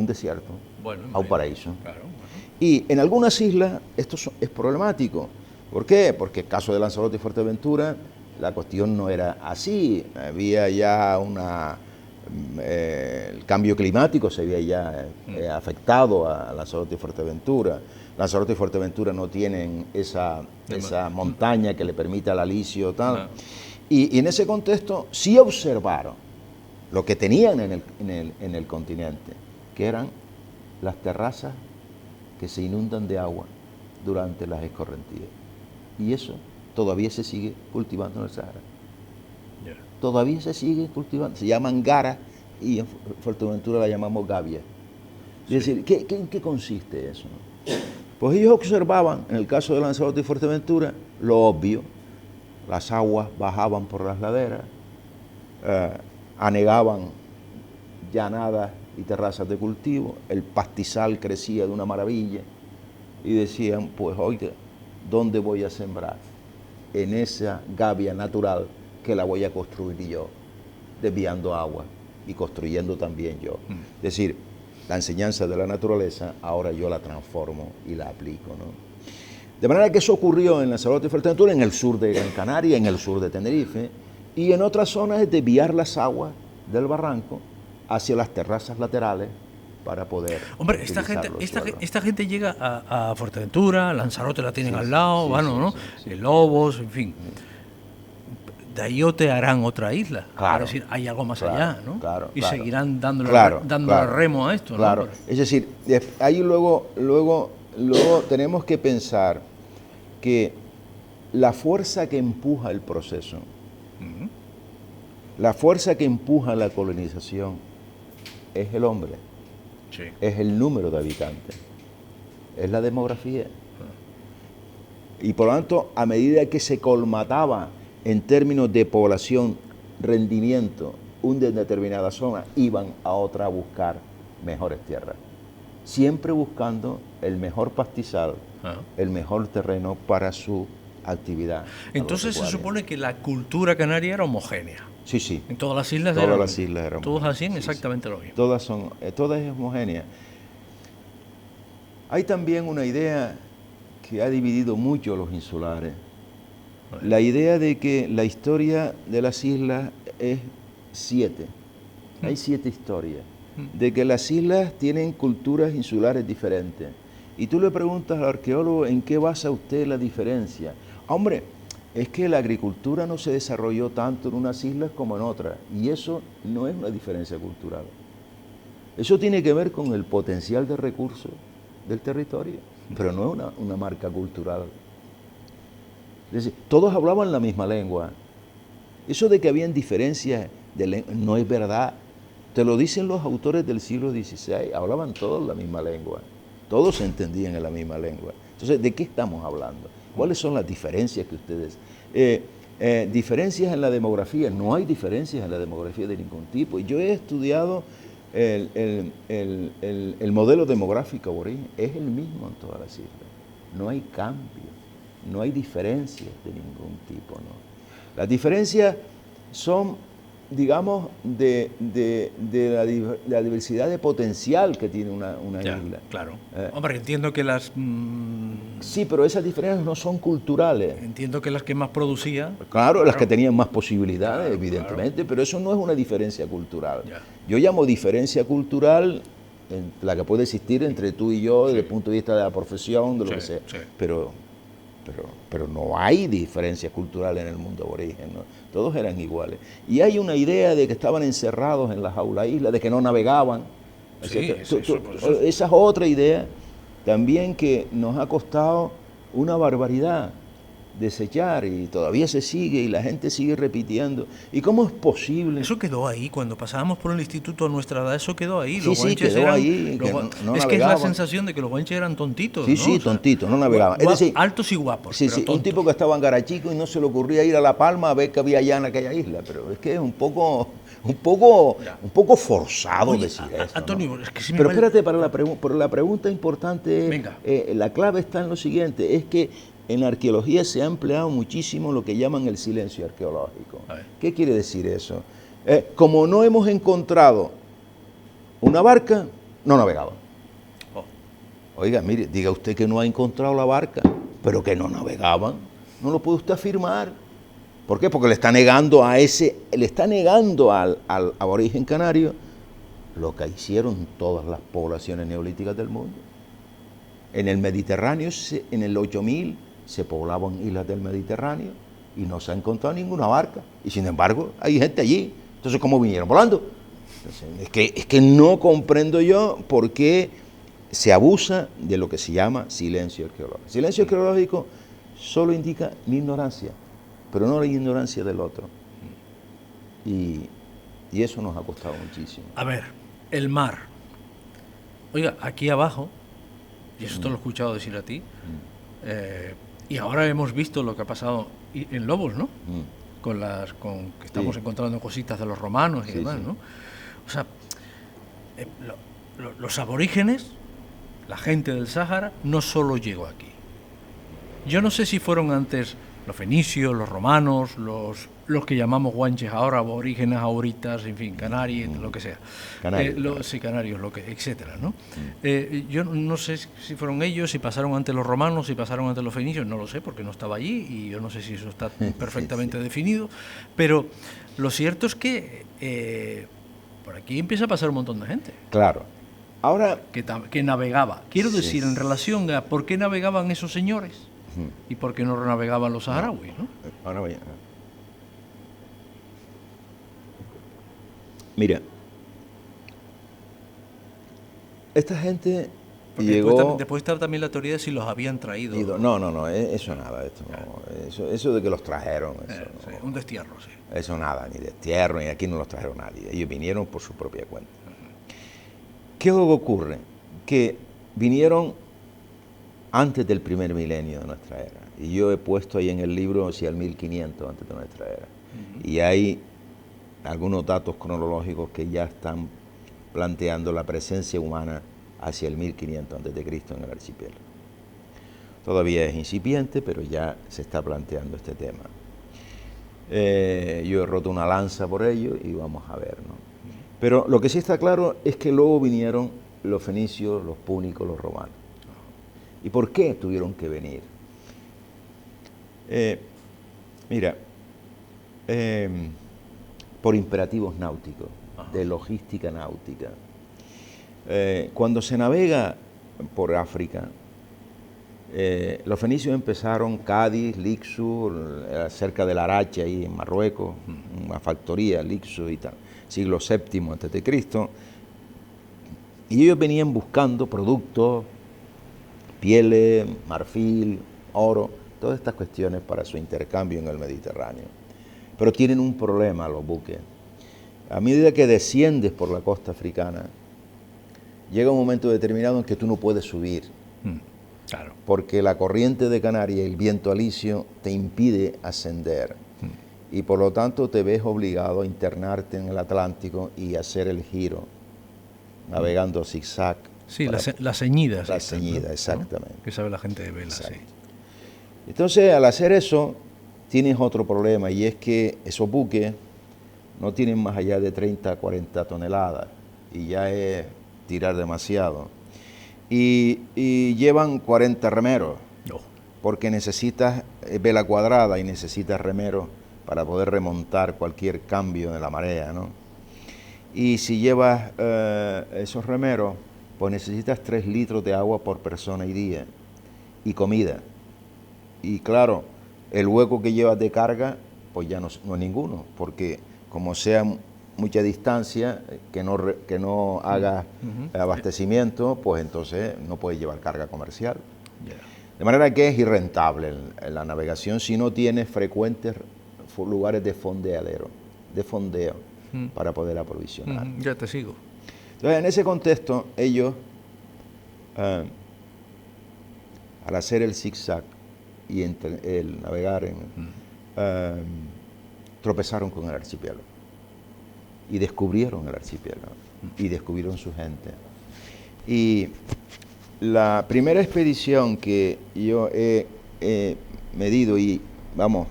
desierto Bueno, a un paraíso. Claro, bueno. Y en algunas islas esto es problemático. ¿Por qué? Porque el caso de Lanzarote y Fuerteventura, la cuestión no era así. Había ya el cambio climático se había ya afectado a Lanzarote y Fuerteventura. Lanzarote y Fuerteventura no tienen esa montaña que le permita el alisio tal. No. Y en ese contexto sí observaron lo que tenían en el continente, que eran las terrazas que se inundan de agua durante las escorrentías. Y eso todavía se sigue cultivando en el Sahara. Ya. Todavía se sigue cultivando. Se llaman gara y en Fuerteventura la llamamos gavia. Es decir, ¿en qué consiste eso? Pues ellos observaban, en el caso de Lanzarote y Fuerteventura, lo obvio. Las aguas bajaban por las laderas, anegaban llanadas y terrazas de cultivo, el pastizal crecía de una maravilla y decían, pues oiga, ¿dónde voy a sembrar? En esa gavia natural que la voy a construir yo, desviando agua y construyendo también yo. Es decir, la enseñanza de la naturaleza ahora yo la transformo y la aplico, ¿no? De manera que eso ocurrió en Lanzarote y Fuerteventura, en el sur de Gran Canaria, en el sur de Tenerife, y en otras zonas es desviar las aguas del barranco hacia las terrazas laterales para poder... Hombre, esta gente llega a Fuerteventura, Lanzarote la tienen al lado, ¿no? Sí. Lobos, en fin. De ahí te harán otra isla. Claro. Es decir, hay algo más allá, ¿no? Claro, y claro. seguirán dándole Claro. remo a esto, ¿no? Claro. Es decir, ahí luego tenemos que pensar que la fuerza que empuja el proceso, la fuerza que empuja la colonización es el hombre, Sí. es el número de habitantes, es la demografía. Y por lo tanto, a medida que se colmataba en términos de población, rendimiento, una determinada zona, iban a otra a buscar mejores tierras. Siempre buscando el mejor pastizal, el mejor terreno para su actividad. Entonces se supone que la cultura canaria era homogénea. Sí. En todas las islas Todas las islas eran todos homogéneas, hacían sí, exactamente lo mismo. Todas es homogénea. Hay también una idea que ha dividido mucho a los insulares. La idea de que la historia de las islas es 7. Hay 7 historias. De que las islas tienen culturas insulares diferentes. Y tú le preguntas al arqueólogo en qué basa usted la diferencia. Hombre, es que la agricultura no se desarrolló tanto en unas islas como en otras. Y eso no es una diferencia cultural. Eso tiene que ver con el potencial de recursos del territorio, pero no es una marca cultural. Es decir, todos hablaban la misma lengua. Eso de que habían diferencias de lengua no es verdad. Te lo dicen los autores del siglo XVI, hablaban todos la misma lengua, todos se entendían en la misma lengua. Entonces, ¿de qué estamos hablando? ¿Cuáles son las diferencias que ustedes... diferencias en la demografía, no hay diferencias en la demografía de ningún tipo. Y yo he estudiado el modelo demográfico aborigen, es el mismo en todas las islas. No hay cambio, no hay diferencias de ningún tipo, ¿no? Las diferencias son, digamos, de la diversidad de potencial que tiene una isla. Claro. Hombre, entiendo que las... Sí, pero esas diferencias no son culturales. Entiendo que las que más producía... Claro, las que tenían más posibilidades, evidentemente, pero eso no es una diferencia cultural. Ya. Yo llamo diferencia cultural la que puede existir entre tú y yo desde el punto de vista de la profesión, de lo que sea. Sí. Pero pero no hay diferencias culturales en el mundo aborigen, ¿no? Todos eran iguales. Y hay una idea de que estaban encerrados en la jaula isla, de que no navegaban. Sí, Esa es otra idea también que nos ha costado una barbaridad desechar, y todavía se sigue y la gente sigue repitiendo. ¿Y cómo es posible? Eso quedó ahí, cuando pasábamos por el instituto a nuestra edad, eso quedó ahí. Sí, sí, quedó ahí. Es que es la sensación de que los guanches eran tontitos, sí, ¿no? Sí, tontitos, no navegaban. Es decir, altos y guapos, sí, pero sí, tontos. Un tipo que estaba en Garachico y no se le ocurría ir a La Palma a ver qué había allá en aquella isla, pero es que es un poco forzado. Oye, decir eso, Antonio, ¿no? Es que pero espérate, para la pregunta importante, venga. La clave está en lo siguiente, es que en la arqueología se ha empleado muchísimo lo que llaman el silencio arqueológico. ¿Qué quiere decir eso? Como no hemos encontrado una barca, no navegaban. Oiga, mire, diga usted que no ha encontrado la barca, pero que no navegaban, no lo puede usted afirmar. ¿Por qué? Porque le está negando al aborigen canario lo que hicieron todas las poblaciones neolíticas del mundo. En el Mediterráneo, en el 8000, se poblaban islas del Mediterráneo y no se ha encontrado ninguna barca. Y sin embargo, hay gente allí. Entonces, ¿cómo vinieron? Volando. Entonces, es que no comprendo yo por qué se abusa de lo que se llama silencio arqueológico. Silencio arqueológico solo indica mi ignorancia, pero no la ignorancia del otro. Y eso nos ha costado muchísimo. A ver, el mar. Oiga, aquí abajo, y eso te lo he escuchado decir a ti, y ahora hemos visto lo que ha pasado en Lobos, ¿no? Con que estamos encontrando cositas de los romanos y demás, ¿no? O sea, los aborígenes, la gente del Sáhara, no solo llegó aquí. Yo no sé si fueron antes los fenicios, los romanos, los que llamamos guanches ahora, aborígenes, ahoritas, en fin, canarios, lo que sea. Canarios, etcétera, ¿no? Yo no sé si fueron ellos, si pasaron ante los romanos, si pasaron ante los fenicios, no lo sé, porque no estaba allí y yo no sé si eso está perfectamente definido, pero lo cierto es que por aquí empieza a pasar un montón de gente. Claro. Ahora, que navegaba. Quiero decir, en relación a por qué navegaban esos señores y por qué no navegaban los saharauis, ¿no? Ahora voy a... Mira, esta gente llegó... Después está también la teoría de si los habían traído. No, eso nada. Eso de que los trajeron. Un destierro, sí. Eso nada, ni destierro, ni aquí no los trajeron nadie. Ellos vinieron por su propia cuenta. ¿Qué ocurre? Que vinieron antes del primer milenio de nuestra era. Y yo he puesto ahí en el libro hacia el 1500 antes de nuestra era. Y hay algunos datos cronológicos que ya están planteando la presencia humana hacia el 1500 antes de Cristo en el archipiélago. Todavía es incipiente, pero ya se está planteando este tema. Yo he roto una lanza por ello y vamos a ver, ¿no? Pero lo que sí está claro es que luego vinieron los fenicios, los púnicos, los romanos. ¿Y por qué tuvieron que venir? Mira, por imperativos náuticos, de logística náutica. Cuando se navega por África, los fenicios empezaron Cádiz, Lixus, cerca de Larache, ahí en Marruecos, una factoría, Lixus y tal, siglo VII antes de Cristo, y ellos venían buscando productos, pieles, marfil, oro, todas estas cuestiones para su intercambio en el Mediterráneo. Pero tienen un problema los buques. A medida que desciendes por la costa africana, llega un momento determinado en que tú no puedes subir. Claro. Porque la corriente de Canarias y el viento alisio te impide ascender. Y por lo tanto te ves obligado a internarte en el Atlántico y hacer el giro, navegando zigzag. Sí, la ceñida. La ceñida, ¿no? Exactamente. Que sabe la gente de vela, Exacto. sí. Entonces, al hacer eso, tienes otro problema, y es que esos buques no tienen más allá de 30, 40 toneladas, y ya es tirar demasiado. Y llevan 40 remeros, porque necesitas vela cuadrada y necesitas remeros para poder remontar cualquier cambio de la marea, ¿no? Y si llevas esos remeros, pues necesitas 3 litros de agua por persona y día, y comida. Y claro, el hueco que llevas de carga, pues ya no es ninguno, porque como sea mucha distancia, que no haga abastecimiento, pues entonces no puedes llevar carga comercial. Yeah. De manera que es irrentable en la navegación si no tienes frecuentes lugares de fondeo, para poder aprovisionar. Ya te sigo. Entonces, en ese contexto, ellos, al hacer el zigzag y el navegar, tropezaron con el archipiélago y descubrieron el archipiélago y descubrieron su gente. Y la primera expedición que yo he medido, y vamos,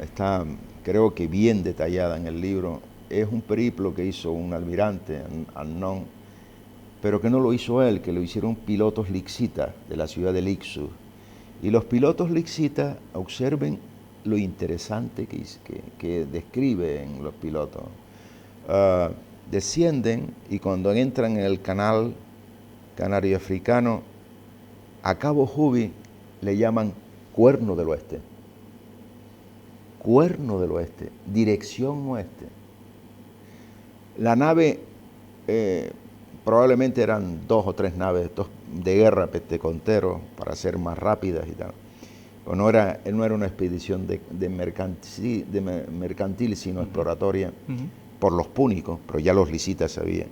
está creo que bien detallada en el libro, es un periplo que hizo un almirante, Annon, pero que no lo hizo él, que lo hicieron pilotos lixitas de la ciudad de Lixus. Y los pilotos lixitas, observen lo interesante que describen los pilotos. Descienden y cuando entran en el canal canario africano, a Cabo Jubi le llaman Cuerno del Oeste. Cuerno del Oeste, dirección oeste. La nave, probablemente eran 2 o 3 naves de guerra, peteconteros, para ser más rápidas y tal. Pero no era una expedición de mercantil, sino exploratoria por los púnicos, pero ya los licitas sabían.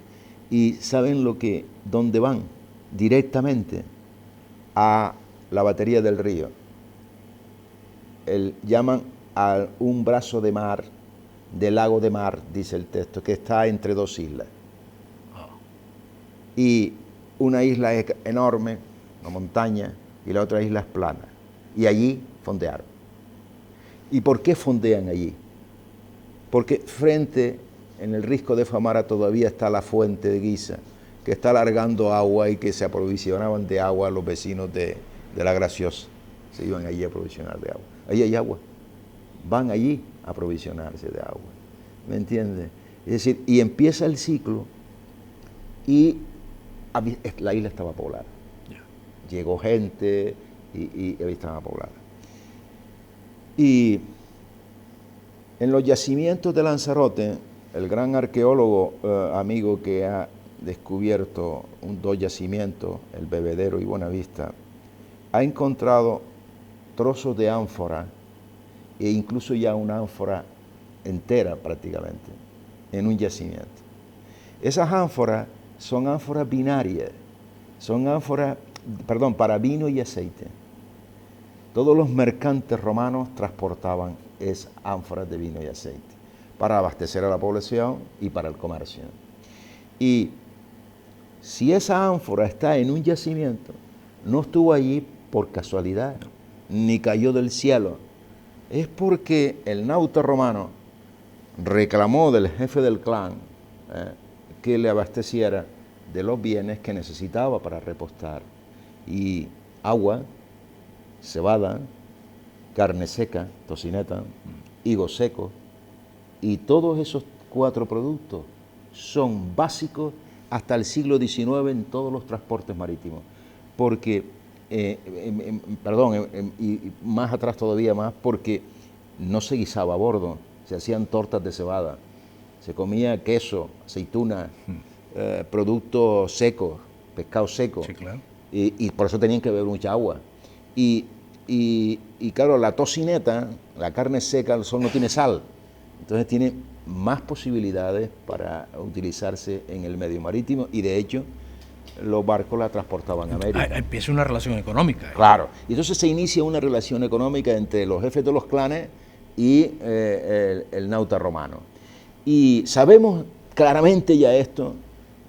Y ¿saben dónde van? Directamente a la batería del río. Llaman a un brazo de mar, del lago de mar, dice el texto, que está entre 2 islas. Y una isla es enorme, una montaña, y la otra isla es plana. Y allí fondearon. ¿Y por qué fondean allí? Porque frente, en el risco de Famara, todavía está la fuente de Guisa, que está largando agua y que se aprovisionaban de agua los vecinos de La Graciosa. Se iban allí a aprovisionar de agua. Allí hay agua. Van allí a aprovisionarse de agua. ¿Me entiendes? Es decir, y empieza el ciclo y la isla estaba poblada. Yeah. Llegó gente y estaba poblada. Y en los yacimientos de Lanzarote, el gran arqueólogo amigo que ha descubierto 2 yacimientos, el Bebedero y Buenavista, ha encontrado trozos de ánfora e incluso ya una ánfora entera prácticamente en un yacimiento. Esas ánforas son ánforas binarias, son ánforas, para vino y aceite. Todos los mercantes romanos transportaban esas ánforas de vino y aceite para abastecer a la población y para el comercio. Y si esa ánfora está en un yacimiento, no estuvo allí por casualidad, ni cayó del cielo. Es porque el nauta romano reclamó del jefe del clan que le abasteciera de los bienes que necesitaba para repostar. Y agua, cebada, carne seca, tocineta, higos secos, y todos esos 4 productos son básicos hasta el siglo XIX en todos los transportes marítimos. Porque, y más atrás todavía más, porque no se guisaba a bordo, se hacían tortas de cebada, se comía queso, aceituna, productos secos, pescado seco. Sí, claro. Y por eso tenían que beber mucha agua. Y claro, la tocineta, la carne seca, el sol no tiene sal, entonces tiene más posibilidades para utilizarse en el medio marítimo y de hecho los barcos la transportaban a América. Empieza una relación económica. Claro, y entonces se inicia una relación económica entre los jefes de los clanes y el nauta romano. Y sabemos claramente ya esto,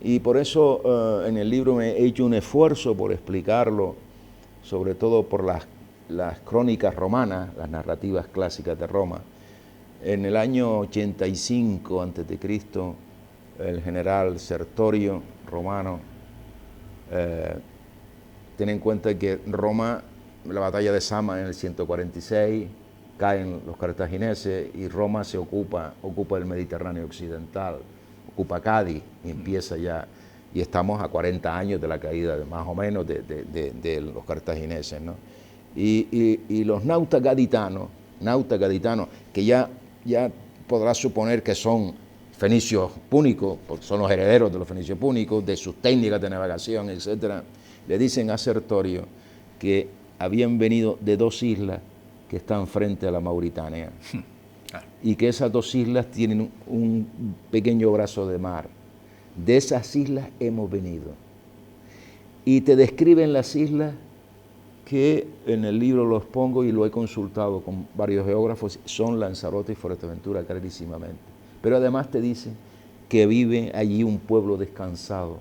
y por eso en el libro me he hecho un esfuerzo por explicarlo, sobre todo por las crónicas romanas, las narrativas clásicas de Roma. En el año 85 a.C., el general Sertorio romano, ten en cuenta que Roma, la batalla de Sama en el 146, caen los cartagineses y Roma se ocupa el Mediterráneo occidental, ocupa Cádiz y empieza ya, y estamos a 40 años de la caída más o menos de los cartagineses, ¿no? Y los nautas gaditanos, que ya podrás suponer que son fenicios púnicos, porque son los herederos de los fenicios púnicos, de sus técnicas de navegación, etc., le dicen a Sertorio que habían venido de 2 islas que están frente a la Mauritania y que esas 2 islas tienen un pequeño brazo de mar. De esas islas hemos venido. Y te describen las islas que en el libro los pongo y lo he consultado con varios geógrafos, son Lanzarote y Fuerteventura clarísimamente. Pero además te dicen que vive allí un pueblo descansado,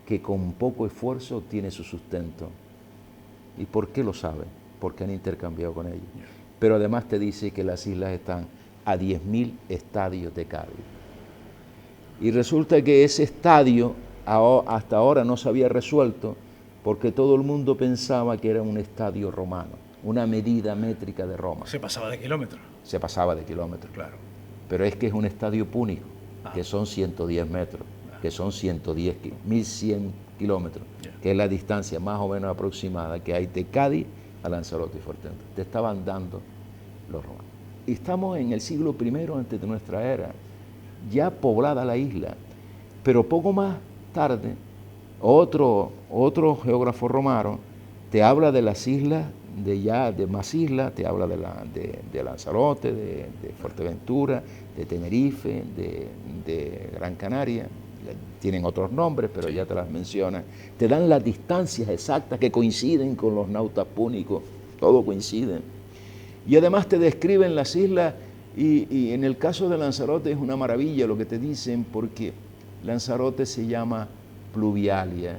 que con poco esfuerzo obtiene su sustento. ¿Y por qué lo saben? Porque han intercambiado con ellos. Pero además te dice que las islas están a 10.000 estadios de Cádiz. Y resulta que ese estadio hasta ahora no se había resuelto porque todo el mundo pensaba que era un estadio romano, una medida métrica de Roma. Se pasaba de kilómetros. Se pasaba de kilómetros. Claro. Pero es que es un estadio púnico, que son 110 metros, que son 1.100 kilómetros, que es la distancia más o menos aproximada que hay de Cádiz a Lanzarote y Fuerteventura. Te estaban dando los romanos. Y estamos en el siglo I antes de nuestra era, ya poblada la isla, pero poco más tarde, otro geógrafo romano te habla de las islas, de más islas, te habla de Lanzarote, de Fuerteventura, de Tenerife, de Gran Canaria. Tienen otros nombres, pero ya te las mencionan. Te dan las distancias exactas que coinciden con los nautas púnicos, todo coincide. Y además te describen las islas, y en el caso de Lanzarote es una maravilla lo que te dicen, porque Lanzarote se llama Pluvialia.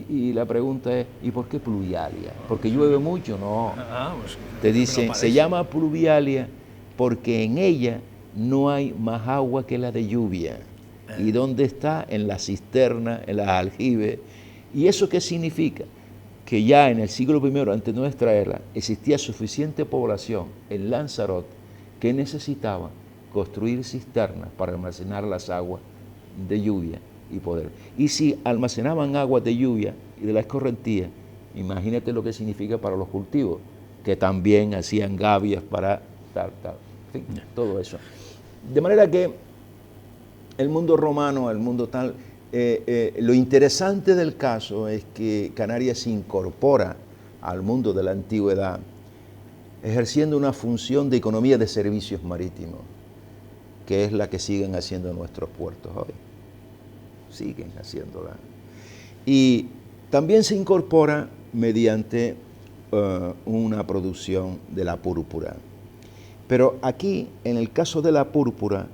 Y la pregunta es, ¿y por qué Pluvialia? ¿Porque llueve mucho? No. Pues, te dicen, se llama Pluvialia porque en ella no hay más agua que la de lluvia. ¿Y dónde está? En la cisterna, en las aljibes. ¿Y eso qué significa? Que ya en el siglo I antes de nuestra era existía suficiente población en Lanzarote que necesitaba construir cisternas para almacenar las aguas de lluvia y poder. Y si almacenaban aguas de lluvia y de la escorrentía, imagínate lo que significa para los cultivos, que también hacían gavias para tal, en fin, todo eso. De manera que el mundo romano, el mundo tal, lo interesante del caso es que Canarias se incorpora al mundo de la antigüedad ejerciendo una función de economía de servicios marítimos, que es la que siguen haciendo nuestros puertos hoy. Siguen haciéndola. Y también se incorpora mediante una producción de la púrpura. Pero aquí, en el caso de la púrpura,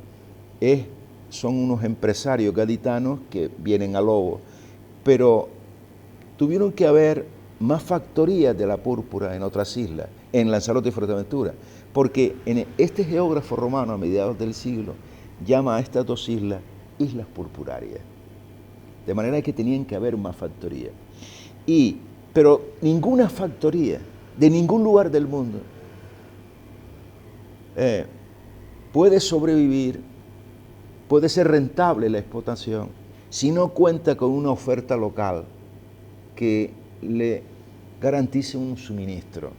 son unos empresarios gaditanos que vienen a Lobo, pero tuvieron que haber más factorías de la púrpura en otras islas, en Lanzarote y Fuerteventura, porque este geógrafo romano a mediados del siglo llama a estas 2 islas islas purpurarias, de manera que tenían que haber más factorías. Pero ninguna factoría de ningún lugar del mundo puede sobrevivir, puede ser rentable la explotación si no cuenta con una oferta local que le garantice un suministro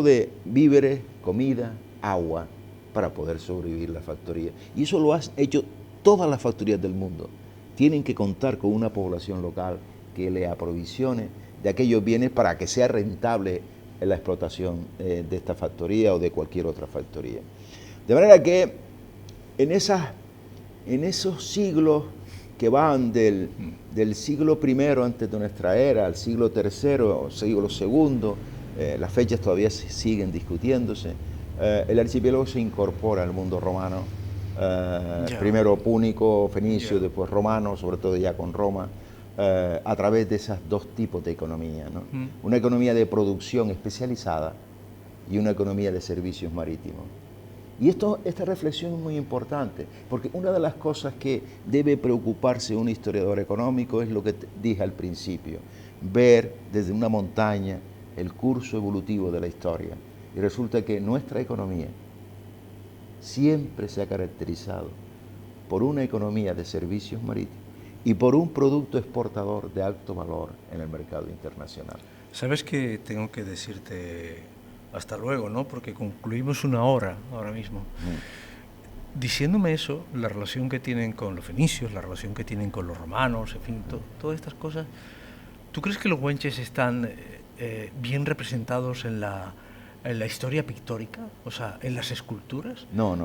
de víveres, comida, agua, para poder sobrevivir la factoría. Y eso lo han hecho todas las factorías del mundo. Tienen que contar con una población local que le aprovisione de aquellos bienes para que sea rentable la explotación de esta factoría o de cualquier otra factoría. De manera que en esos siglos que van del siglo I antes de nuestra era al siglo III o siglo II, las fechas todavía siguen discutiéndose, el archipiélago se incorpora al mundo romano, primero púnico, fenicio, después romano, sobre todo ya con Roma, a través de esos 2 tipos de economía, ¿no? Una economía de producción especializada y una economía de servicios marítimos. Y esta reflexión es muy importante, porque una de las cosas que debe preocuparse un historiador económico es lo que dije al principio, ver desde una montaña el curso evolutivo de la historia. Y resulta que nuestra economía siempre se ha caracterizado por una economía de servicios marítimos y por un producto exportador de alto valor en el mercado internacional. Sabes que tengo que decirte hasta luego, ¿no? Porque concluimos una hora ahora mismo. Diciéndome eso, la relación que tienen con los fenicios, la relación que tienen con los romanos, en fin, todas estas cosas, ¿tú crees que los huenches están bien representados en la historia pictórica? O sea, en las esculturas. No.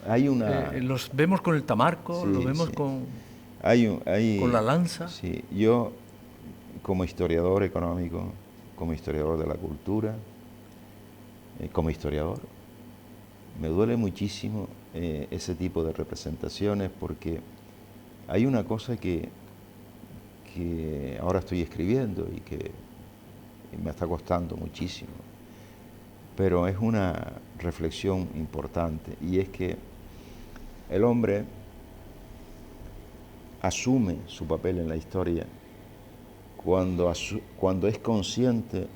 Hay una... los vemos con el tamarco, sí, lo vemos sí. con la lanza. Sí, yo como historiador económico, como historiador de la cultura, como historiador, me duele muchísimo ese tipo de representaciones, porque hay una cosa que ahora estoy escribiendo y que me está costando muchísimo, pero es una reflexión importante, y es que el hombre asume su papel en la historia cuando es consciente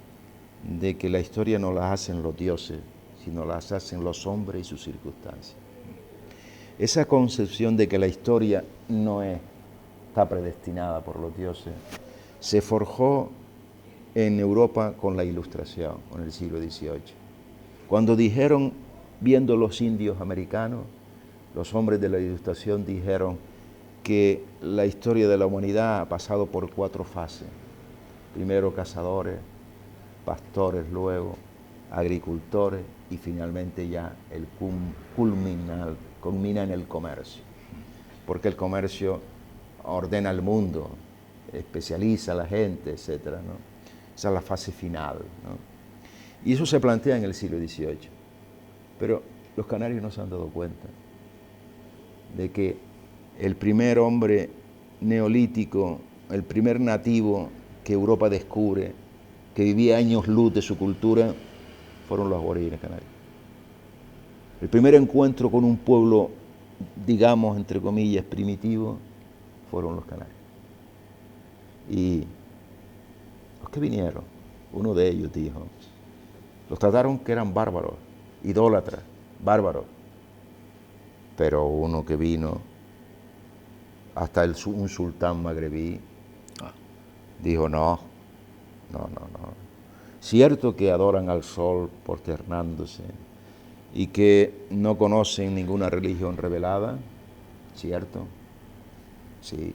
de que la historia no la hacen los dioses, sino las hacen los hombres y sus circunstancias. Esa concepción de que la historia no está predestinada por los dioses se forjó en Europa con la Ilustración, en el siglo XVIII. Cuando dijeron, viendo los indios americanos, los hombres de la Ilustración dijeron que la historia de la humanidad ha pasado por 4 fases. Primero cazadores, pastores luego, agricultores, y finalmente ya el culmina en el comercio. Porque el comercio ordena el mundo, especializa a la gente, etc., ¿no? Esa es la fase final, ¿no? Y eso se plantea en el siglo XVIII. Pero los canarios no se han dado cuenta de que el primer hombre neolítico, el primer nativo que Europa descubre, que vivía años luz de su cultura, fueron los aborígenes canarios. El primer encuentro con un pueblo, digamos, entre comillas, primitivo, fueron los canarios. Y los que vinieron, uno de ellos dijo, los trataron que eran bárbaros, idólatras, bárbaros. Pero uno que vino, hasta un sultán magrebí, dijo, no. Cierto que adoran al sol posternándose y que no conocen ninguna religión revelada, cierto, sí,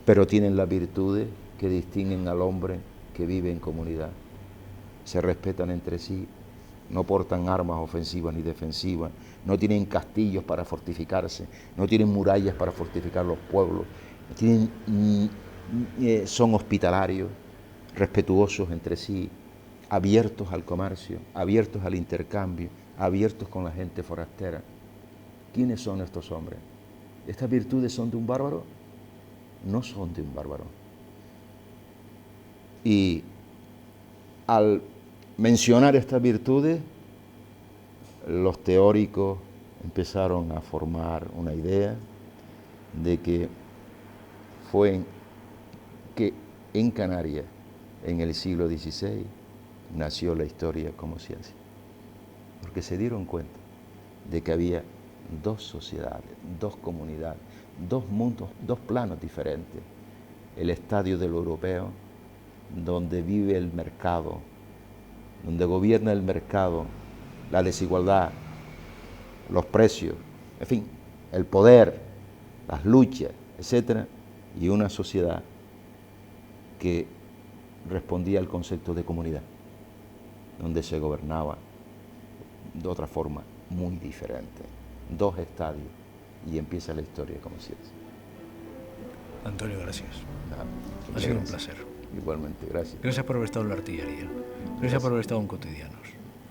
pero tienen las virtudes que distinguen al hombre que vive en comunidad. Se respetan entre sí, no portan armas ofensivas ni defensivas, no tienen castillos para fortificarse, no tienen murallas para fortificar los pueblos, son hospitalarios, respetuosos entre sí, abiertos al comercio, abiertos al intercambio, abiertos con la gente forastera. ¿Quiénes son estos hombres? ¿Estas virtudes son de un bárbaro? No son de un bárbaro. Y al mencionar estas virtudes, los teóricos empezaron a formar una idea de que fue en Canarias, en el siglo XVI, nació la historia como ciencia. Porque se dieron cuenta de que había 2 sociedades, 2 comunidades, 2 mundos, 2 planos diferentes. El estadio de lo europeo, donde vive el mercado, donde gobierna el mercado, la desigualdad, los precios, en fin, el poder, las luchas, etc. Y una sociedad que respondía al concepto de comunidad, donde se gobernaba de otra forma muy diferente. 2 estadios, y empieza la historia como ciencia. Antonio, gracias. Ha sido un placer. Igualmente, gracias. Gracias por haber estado en la artillería. Gracias por haber estado en Cotidianos.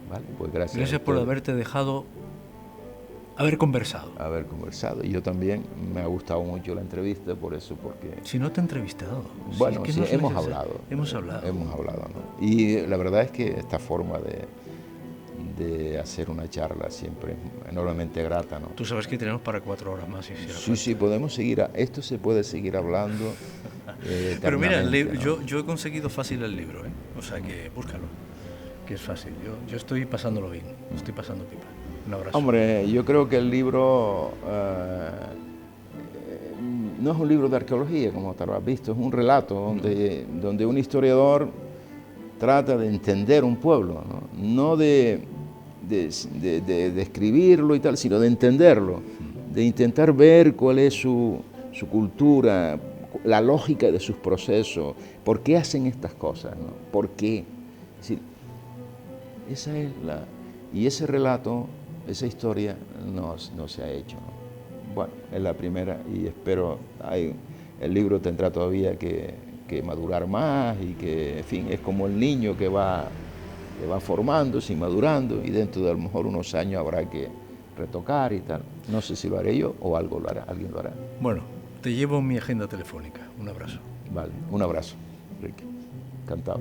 Vale, pues gracias. Gracias por haberte dejado haber conversado. Y yo también, me ha gustado mucho la entrevista, por eso, porque... Si no te he entrevistado. Bueno, sí, sí, no hemos hablado. Hemos hablado, ¿no? Y la verdad es que esta forma de hacer una charla siempre es enormemente grata, ¿no? Tú sabes que tenemos para 4 horas más. Sí, podemos seguir, esto se puede seguir hablando. Pero mira, ¿no? yo he conseguido fácil el libro, ¿eh? O sea que búscalo, que es fácil. Yo estoy pasándolo bien, estoy pasando pipa. Un abrazo. Hombre, yo creo que el libro no es un libro de arqueología, como te lo has visto, es un relato donde un historiador trata de entender un pueblo, no de describirlo y tal, sino de entenderlo, de intentar ver cuál es su cultura, la lógica de sus procesos, por qué hacen estas cosas, ¿no? ¿Por qué? Es decir, y ese relato, esa historia no se ha hecho, ¿no? Bueno, es la primera y espero, el libro tendrá todavía que madurar más y que, en fin, es como el niño que va formándose y madurando y dentro de a lo mejor unos años habrá que retocar y tal. No sé si lo haré yo o alguien lo hará. Bueno, te llevo mi agenda telefónica. Un abrazo. Vale, un abrazo, Ricky. Encantado.